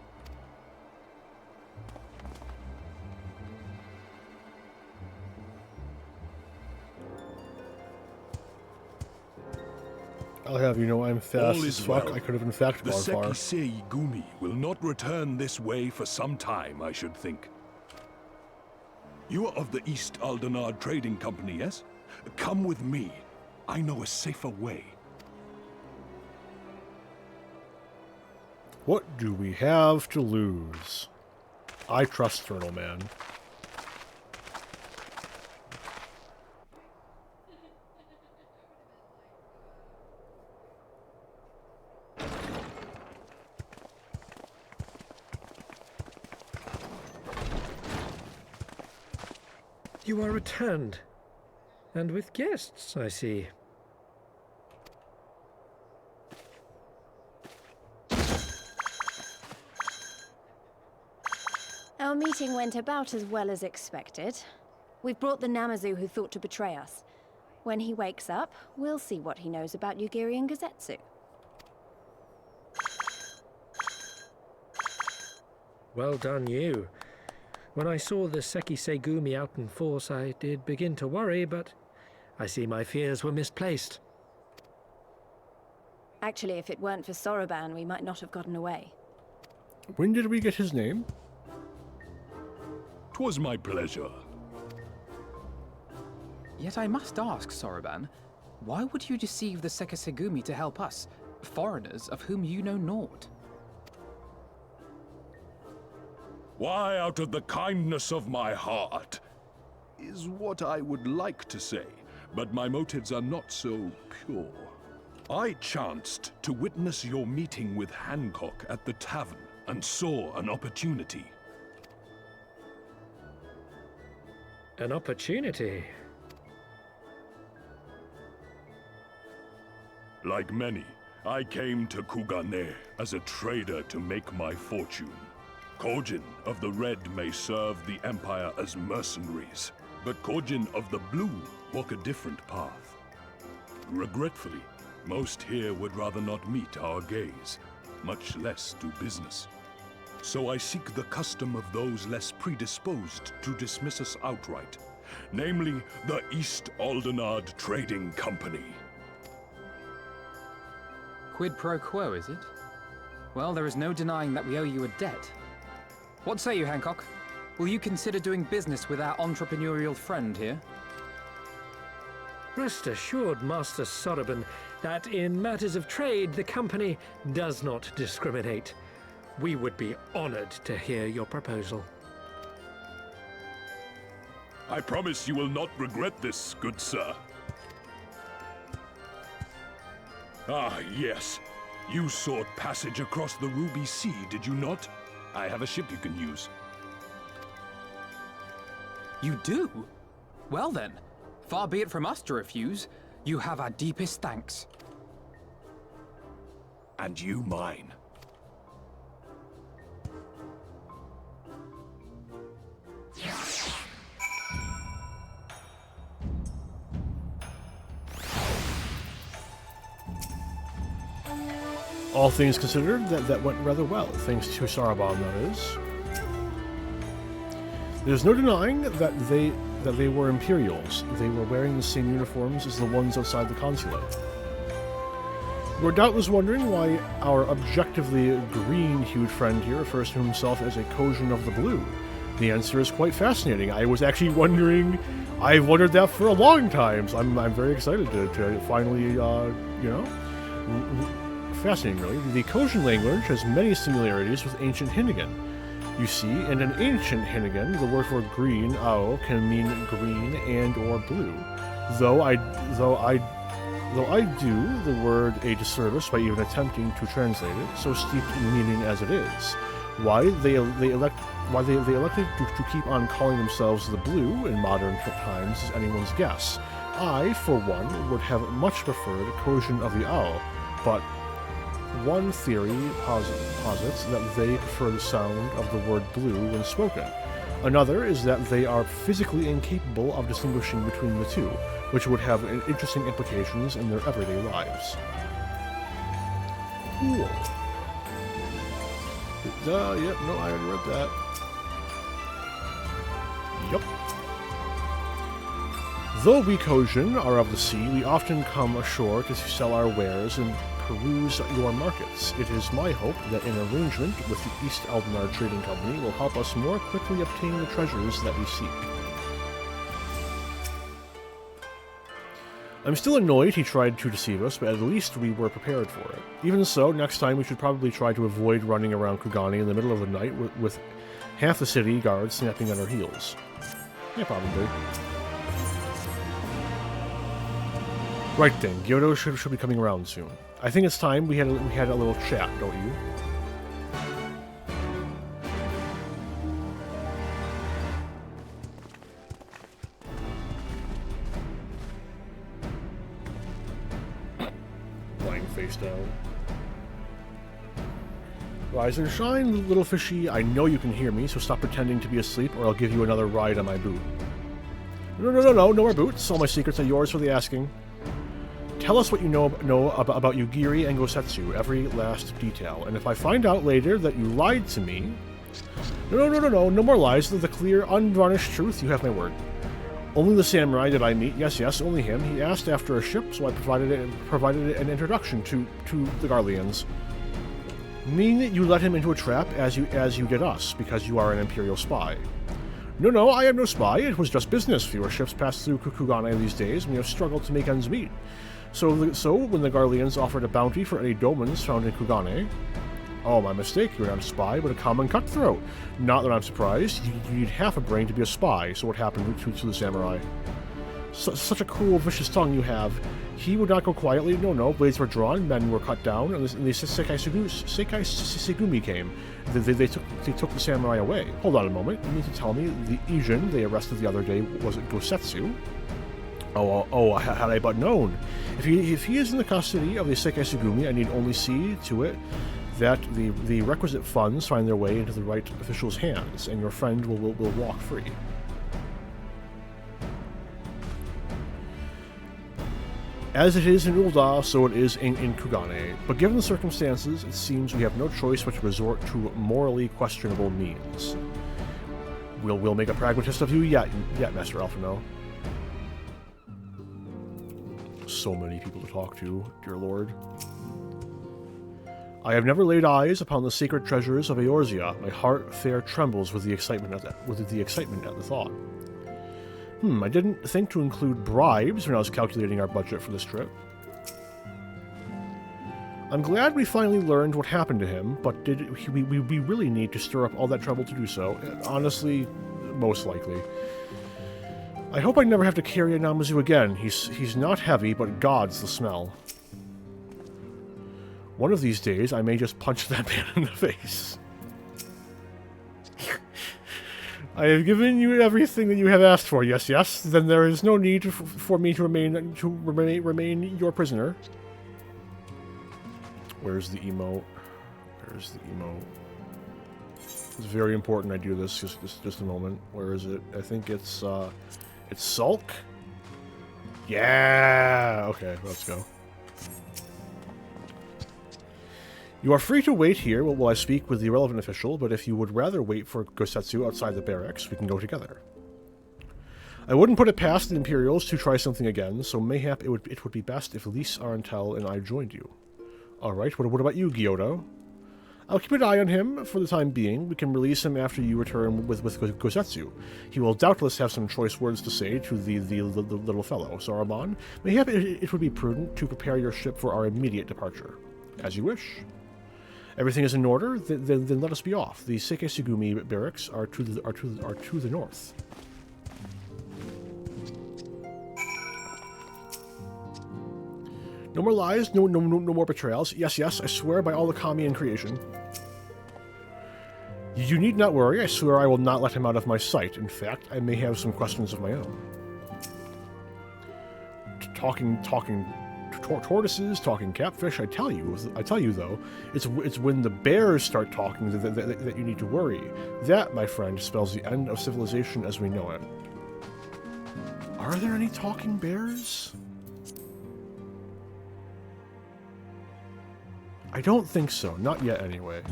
I'll have you know I'm fast All as is fuck. well. I could have in fact The gone far. Sekisei Gumi will not return this way for some time, I should think. You are of the East Aldenard Trading Company, yes? Come with me. I know a safer way. What do we have to lose? I trust Turtle Man. You are returned. And with guests, I see. Our meeting went about as well as expected. We've brought the Namazu who thought to betray us. When he wakes up, we'll see what he knows about Yugiri and Gazetsu. Well done, you. When I saw the Sekisei Gumi out in force, I did begin to worry, but I see my fears were misplaced. Actually, if it weren't for Soroban, we might not have gotten away. When did we get his name? 'Twas my pleasure. Yet I must ask, Soroban, why would you deceive the Sekisegumi to help us, foreigners of whom you know naught? Why, out of the kindness of my heart, is what I would like to say, but my motives are not so pure. I chanced to witness your meeting with Hancock at the tavern and saw an opportunity. An opportunity? Like many, I came to Kugane as a trader to make my fortune. Kojin of the Red may serve the Empire as mercenaries, but Kojin of the Blue walk a different path. Regretfully, most here would rather not meet our gaze, much less do business. So I seek the custom of those less predisposed to dismiss us outright, namely the East Aldenard Trading Company. Quid pro quo, is it? Well, there is no denying that we owe you a debt. What say you, Hancock? Will you consider doing business with our entrepreneurial friend here? Rest assured, Master Soroban, that in matters of trade, the company does not discriminate. We would be honored to hear your proposal. I promise you will not regret this, good sir. Ah, yes. You sought passage across the Ruby Sea, did you not? I have a ship you can use. You do? Well then, far be it from us to refuse. You have our deepest thanks. And you mine. All things considered, that went rather well, thanks to Sarabon, that is. There's no denying that they were Imperials. They were wearing the same uniforms as the ones outside the consulate. You're doubtless wondering why our objectively green-hued friend here refers to himself as a Kugane of the Blue. The answer is quite fascinating. I was actually wondering... I've wondered that for a long time, so I'm very excited to finally, you know... Fascinating, really. The Kugane language has many similarities with ancient Hinnigan. You see, in an ancient Hinnigan, the word for green, ao, can mean green and or blue. Though I do the word a disservice by even attempting to translate it, so steeped in meaning as it is. Why they elected to keep on calling themselves the Blue in modern times is anyone's guess. I, for one, would have much preferred Kugane of the Ao, but one theory posits that they prefer the sound of the word blue when spoken. Another is that they are physically incapable of distinguishing between the two, which would have interesting implications in their everyday lives. Cool. Yep, no, I already read that. Yup. Though we Kugane are of the sea, we often come ashore to sell our wares and peruse your markets. It is my hope that an arrangement with the East Eldinar Trading Company will help us more quickly obtain the treasures that we seek. I'm still annoyed he tried to deceive us, but at least we were prepared for it. Even so, next time we should probably try to avoid running around Kugane in the middle of the night with half the city guards snapping at our heels. Yeah, probably. Right then, Gyoro should be coming around soon. I think it's time we had a little chat, don't you? Lying face down. Rise and shine, little fishy. I know you can hear me, so stop pretending to be asleep or I'll give you another ride on my boot. No more boots. All my secrets are yours for the asking. Tell us what you know about Yugiri and Gosetsu, every last detail. And if I find out later that you lied to me... No more lies. The clear, unvarnished truth. You have my word. Only the samurai did I meet. Yes, only him. He asked after a ship, so I provided an introduction to the Garleans. Meaning that you let him into a trap as you did us, because you are an Imperial spy. No, I am no spy. It was just business. Fewer ships pass through Kugane these days, and we have struggled to make ends meet. So when the Garleans offered a bounty for any domans found in Kugane... Oh, my mistake. You're not a spy, but a common cutthroat. Not that I'm surprised. You need half a brain to be a spy, so what happened to the samurai? Such a cruel, vicious tongue you have. He would not go quietly. No. Blades were drawn, men were cut down, and the Sekai Segumi came. They took the samurai away. Hold on a moment. You mean to tell me the Ijin they arrested the other day was it Gosetsu? Oh, had I but known. If he is in the custody of the Sekai Segumi, I need only see to it that the requisite funds find their way into the right official's hands, and your friend will walk free. As it is in Ul'dah, so it is in Kugane. But given the circumstances, it seems we have no choice but to resort to morally questionable means. We'll make a pragmatist of you yet, Master Alphino. So many people to talk to, dear lord. I have never laid eyes upon the sacred treasures of Eorzea. My heart fair trembles with the excitement at the thought. I didn't think to include bribes when I was calculating our budget for this trip. I'm glad we finally learned what happened to him, but did we really need to stir up all that trouble to do so? Honestly, most likely. I hope I never have to carry a Namazu again. He's not heavy, but God's the smell. One of these days, I may just punch that man in the face. I have given you everything that you have asked for. Yes, yes. Then there is no need for me to remain your prisoner. Where's the emo? Where's the emo? It's very important I do this. Just a moment. Where is it? I think it's Sulk. Yeah. Okay, let's go. You are free to wait here while I speak with the relevant official, but if you would rather wait for Gosetsu outside the barracks, we can go together. I wouldn't put it past the Imperials to try something again, so mayhap it would be best if Lise Arentel and I joined you. Alright, what about you, Gyoto? I'll keep an eye on him for the time being. We can release him after you return with Gosetsu. He will doubtless have some choice words to say to the little fellow. Saruman, mayhap it would be prudent to prepare your ship for our immediate departure. As you wish. Everything is in order, then let us be off. The Seikesugumi barracks are to the north. No more lies, no more betrayals. Yes, yes, I swear by all the kami in creation. You need not worry, I swear I will not let him out of my sight. In fact, I may have some questions of my own. Talking tortoises, talking catfish. I tell you though, it's when the bears start talking that you need to worry. That, my friend, spells the end of civilization as we know it. Are there any talking bears? I don't think so. Not yet, anyway.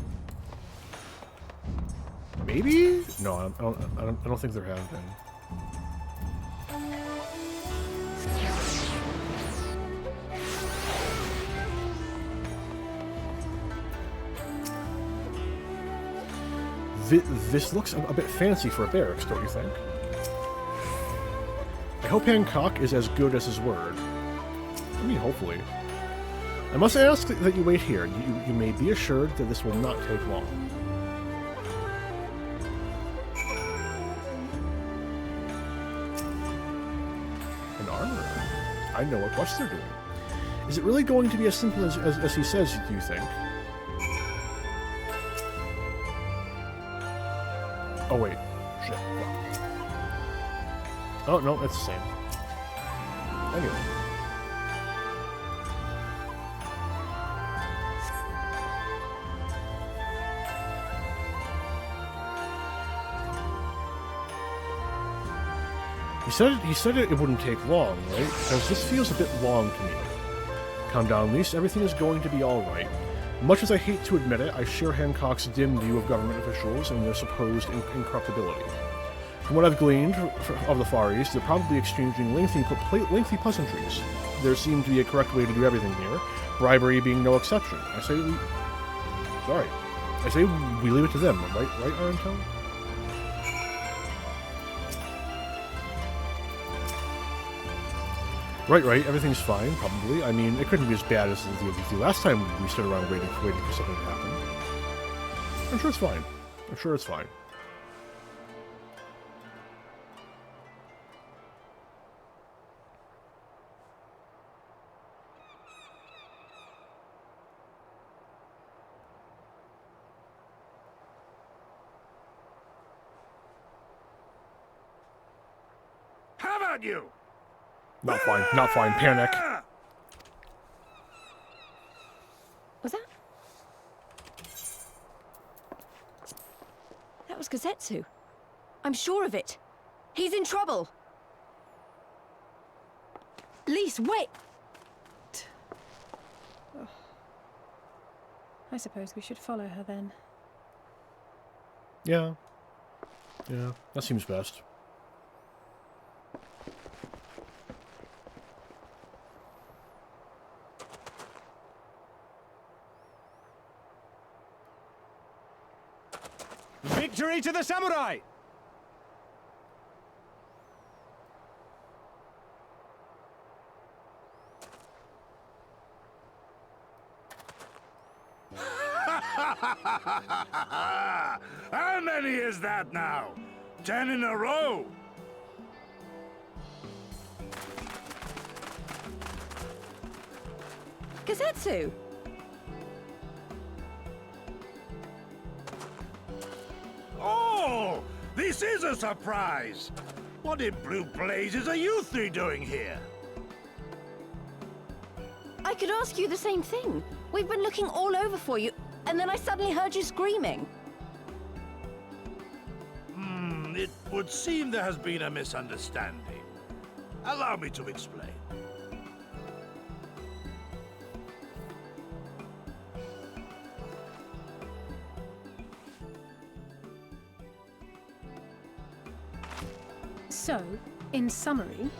Maybe? No, I don't think there have been. This looks a bit fancy for a barracks, don't you think? I hope Hancock is as good as his word. I mean, hopefully. I must ask that you wait here. You may be assured that this will not take long. An armorer? I know what quest they're doing. Is it really going to be as simple as he says, do you think? Oh, wait. Shit. Oh, no, it's the same. Anyway. He said it wouldn't take long, right? Because this feels a bit long to me. Calm down, Lise. Everything is going to be alright. Much as I hate to admit it, I share Hancock's dim view of government officials and their supposed incorruptibility. From what I've gleaned of the Far East, they're probably exchanging lengthy pleasantries. There seemed to be a correct way to do everything here, bribery being no exception. I say we leave it to them, right, Arentel? Right, everything's fine, probably. I mean, it couldn't be as bad as the last time we stood around waiting for something to happen. I'm sure it's fine. How about you? Not fine, panic. Was that? That was Gosetsu. I'm sure of it. He's in trouble. Lise, wait! Oh. I suppose we should follow her then. Yeah, that seems best. Victory to the samurai! How many is that now? 10 in a row? Kazetsu! Oh! This is a surprise! What in blue blazes are you three doing here? I could ask you the same thing. We've been looking all over for you, and then I suddenly heard you screaming. It would seem there has been a misunderstanding. Allow me to explain. So, in summary,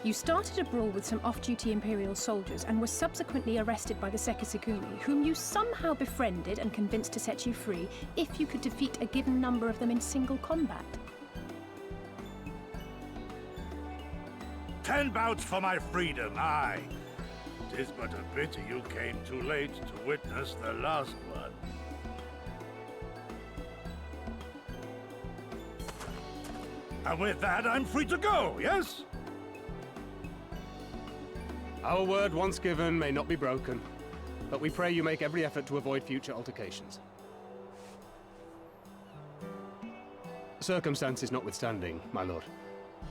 you started a brawl with some off-duty Imperial soldiers and were subsequently arrested by the Sekisugumi, whom you somehow befriended and convinced to set you free if you could defeat a given number of them in single combat. 10 bouts for my freedom, aye. 'Tis but a pity you came too late to witness the last one. And with that, I'm free to go, yes? Our word once given may not be broken, but we pray you make every effort to avoid future altercations. Circumstances notwithstanding, my lord,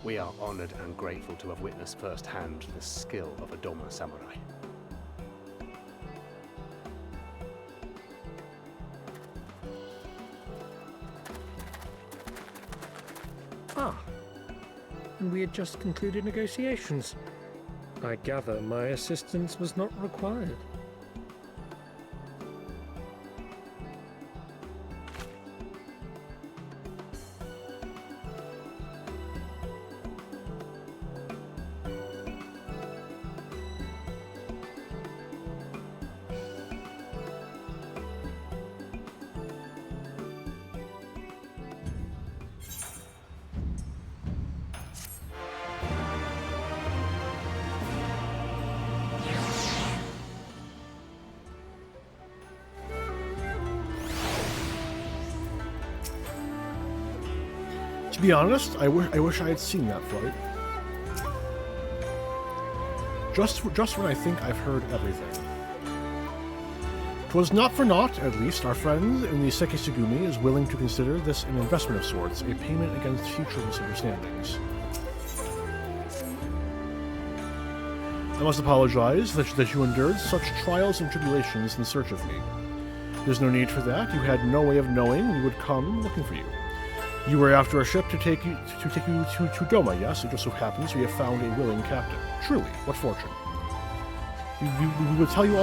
we are honored and grateful to have witnessed firsthand the skill of a Doma samurai. Ah, and we had just concluded negotiations. I gather my assistance was not required. To be honest, I wish I had seen that fight. Just when I think I've heard everything. 'Twas not for naught, at least, our friend in the Sekisugumi is willing to consider this an investment of sorts, a payment against future misunderstandings. I must apologize that you endured such trials and tribulations in search of me. There's no need for that. You had no way of knowing we would come looking for you. You were after a ship to take you to Doma, yes? It just so happens we have found a willing captain. Truly, what fortune. We will tell you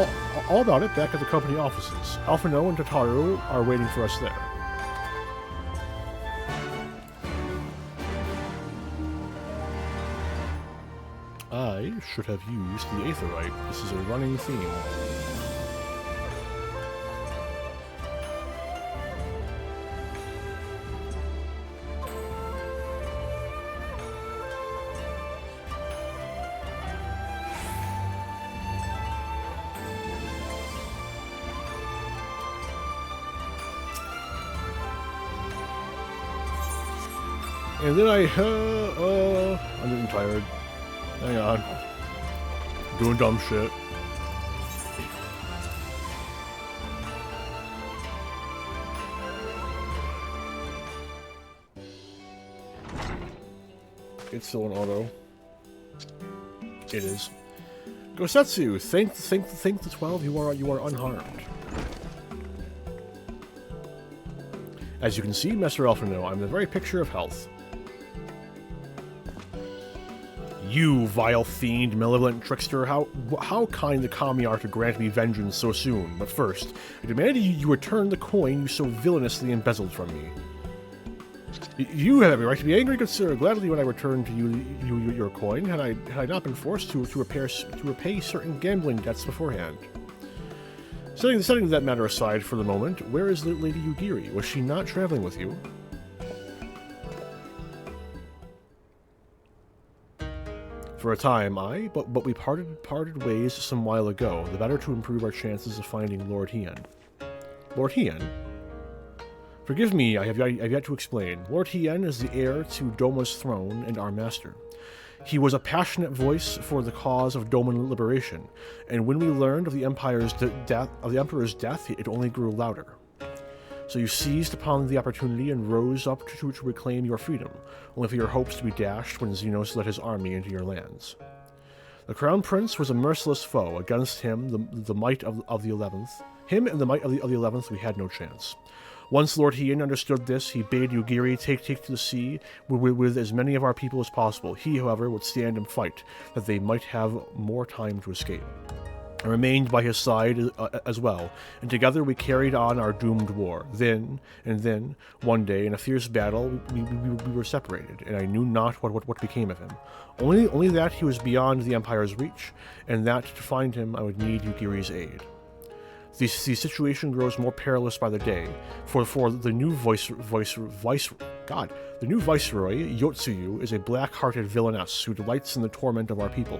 all about it back at the company offices. Alphino and Tataru are waiting for us there. I should have used the Aetherite. This is a running theme. And then I'm getting tired. Hang on. Doing dumb shit. It's still an auto. It is. Gosetsu, thank the 12. You are unharmed. As you can see, Master Alphino, I'm the very picture of health. You vile fiend, malevolent trickster, how kind the kami are to grant me vengeance so soon. But first, I demand you return the coin you so villainously embezzled from me. You have every right to be angry, good sir. Gladly would I return to you your coin, had I not been forced to repay certain gambling debts beforehand. Setting that matter aside for the moment, where is Lady Yugiri? Was she not traveling with you? For a time, but we parted ways some while ago, the better to improve our chances of finding Lord Hien. Lord Hien? Forgive me, I have yet to explain. Lord Hien is the heir to Doma's throne and our master. He was a passionate voice for the cause of Doman liberation, and when we learned of the Emperor's death, it only grew louder. So you seized upon the opportunity and rose up to reclaim your freedom, only for your hopes to be dashed when Xenos led his army into your lands. The Crown Prince was a merciless foe. Against him, the might of the 11th. Him and the might of the 11th, we had no chance. Once Lord Hien understood this, he bade Yugiri take to the sea with as many of our people as possible. He, however, would stand and fight, that they might have more time to escape. I remained by his side as well, and together we carried on our doomed war. Then, one day, in a fierce battle, we were separated, and I knew not what became of him. Only that he was beyond the Empire's reach, and that to find him I would need Yugiri's aid. The situation grows more perilous by the day, for the new the new viceroy, Yotsuyu, is a black-hearted villainess who delights in the torment of our people.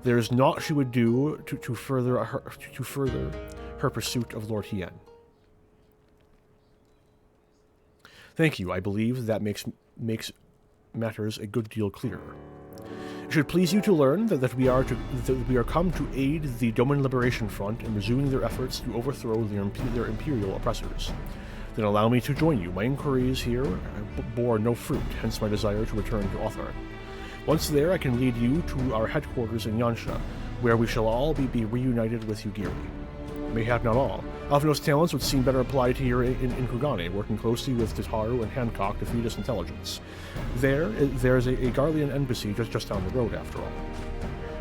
There is naught she would do to further her pursuit of Lord Hien. Thank you. I believe that makes matters a good deal clearer. It should please you to learn that we are come to aid the Doman Liberation Front in resuming their efforts to overthrow their imperial oppressors. Then allow me to join you. My inquiries here bore no fruit, hence my desire to return to Othran. Once there, I can lead you to our headquarters in Yansha, where we shall all be reunited with Yugiri. Mayhap not all. Alphino's talents would seem better applied here in Kugane, working closely with Tataru and Hancock to feed us intelligence. There's a Garlean embassy just down the road, after all.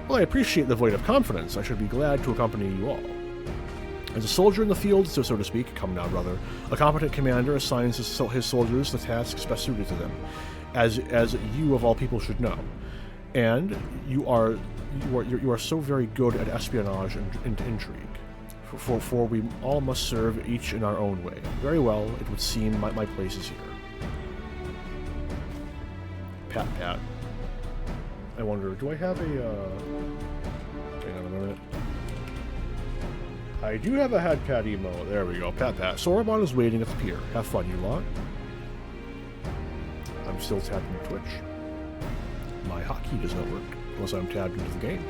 Well, I appreciate the vote of confidence. I should be glad to accompany you all. As a soldier in the field, so to speak, come now, brother, a competent commander assigns his soldiers the tasks best suited to them, as you of all people should know. And you are so very good at espionage and intrigue. For we all must serve each in our own way. Very well, it would seem my place is here. Pat. I wonder, do I have a, hang on a minute. I do have a pat emo. There we go, pat. Soramon is waiting at the pier. Have fun, you lot. I'm still tabbed into Twitch. My hotkey does not work, unless I'm tabbed into the game.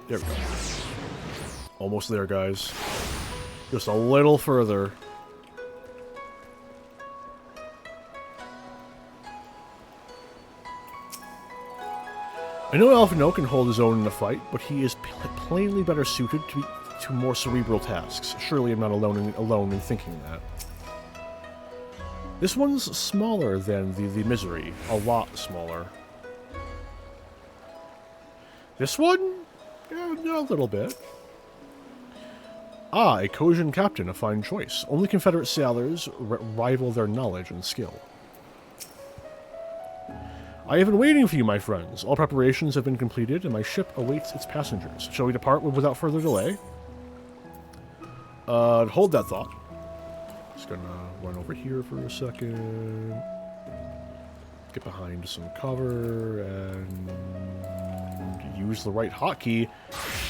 There we go. Almost there, guys. Just a little further. I know Alphino can hold his own in a fight, but he is plainly better suited to more cerebral tasks. Surely I'm not alone in thinking that. This one's smaller than the Misery. A lot smaller. This one? Yeah, a little bit. Ah, a Kojin captain, a fine choice. Only Confederate sailors rival their knowledge and skill. I have been waiting for you, my friends. All preparations have been completed, and my ship awaits its passengers. Shall we depart without further delay? Hold that thought. Just gonna run over here for a second. Get behind some cover, and use the right hotkey.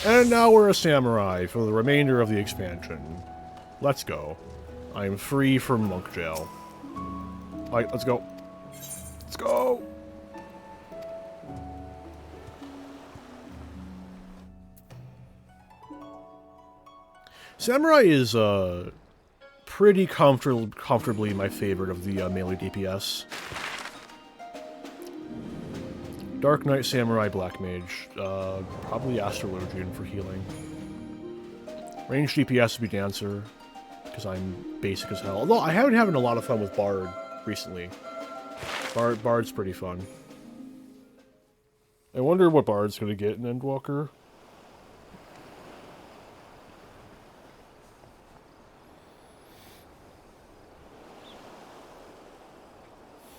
And now we're a samurai for the remainder of the expansion. Let's go. I am free from monk jail. Alright, let's go. Let's go! Samurai is pretty comfortably my favorite of the melee DPS. Dark Knight, Samurai, Black Mage, probably Astrologian for healing. Ranged DPS would be Dancer, because I'm basic as hell. Although I have been having a lot of fun with Bard recently. Bard's pretty fun. I wonder what Bard's gonna get in Endwalker.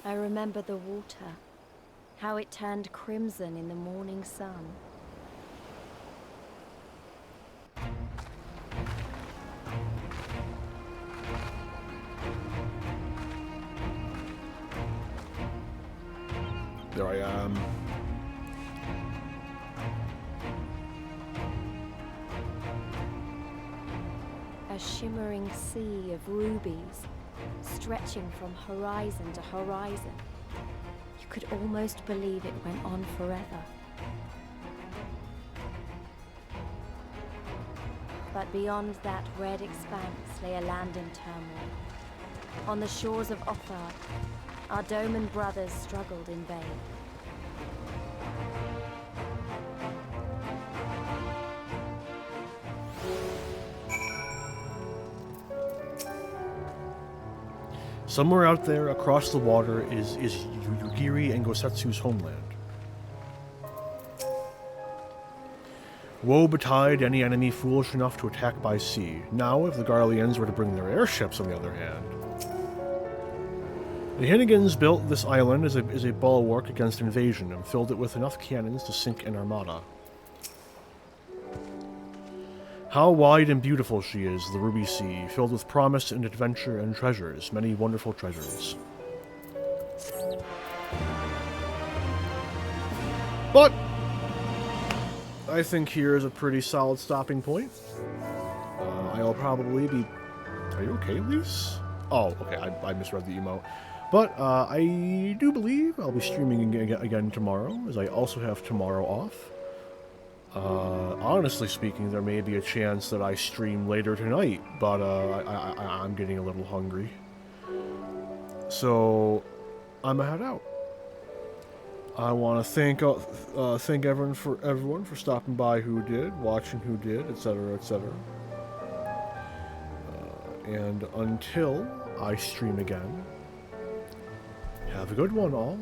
I remember the water. How it turned crimson in the morning sun. There I am. shimmering sea of rubies, stretching from horizon to horizon. You could almost believe it went on forever. But beyond that red expanse lay a land in turmoil. On the shores of Othard, our Doman brothers struggled in vain. Somewhere out there across the water is Yugiri and Gosetsu's homeland. Woe betide any enemy foolish enough to attack by sea. Now, if the Garleans were to bring their airships, on the other hand. The Hinnigans built this island as a bulwark against invasion and filled it with enough cannons to sink an armada. How wide and beautiful she is, the Ruby Sea, filled with promise and adventure and treasures, many wonderful treasures. But I think here is a pretty solid stopping point. I'll probably be... Are you okay, Lise? Oh, okay, I misread the emote. But I do believe I'll be streaming again tomorrow, as I also have tomorrow off. Honestly speaking, there may be a chance that I stream later tonight, but I'm getting a little hungry. So I'm gonna head out. I want to thank everyone for stopping by who did, watching who did, etc., etc. And until I stream again, have a good one, all.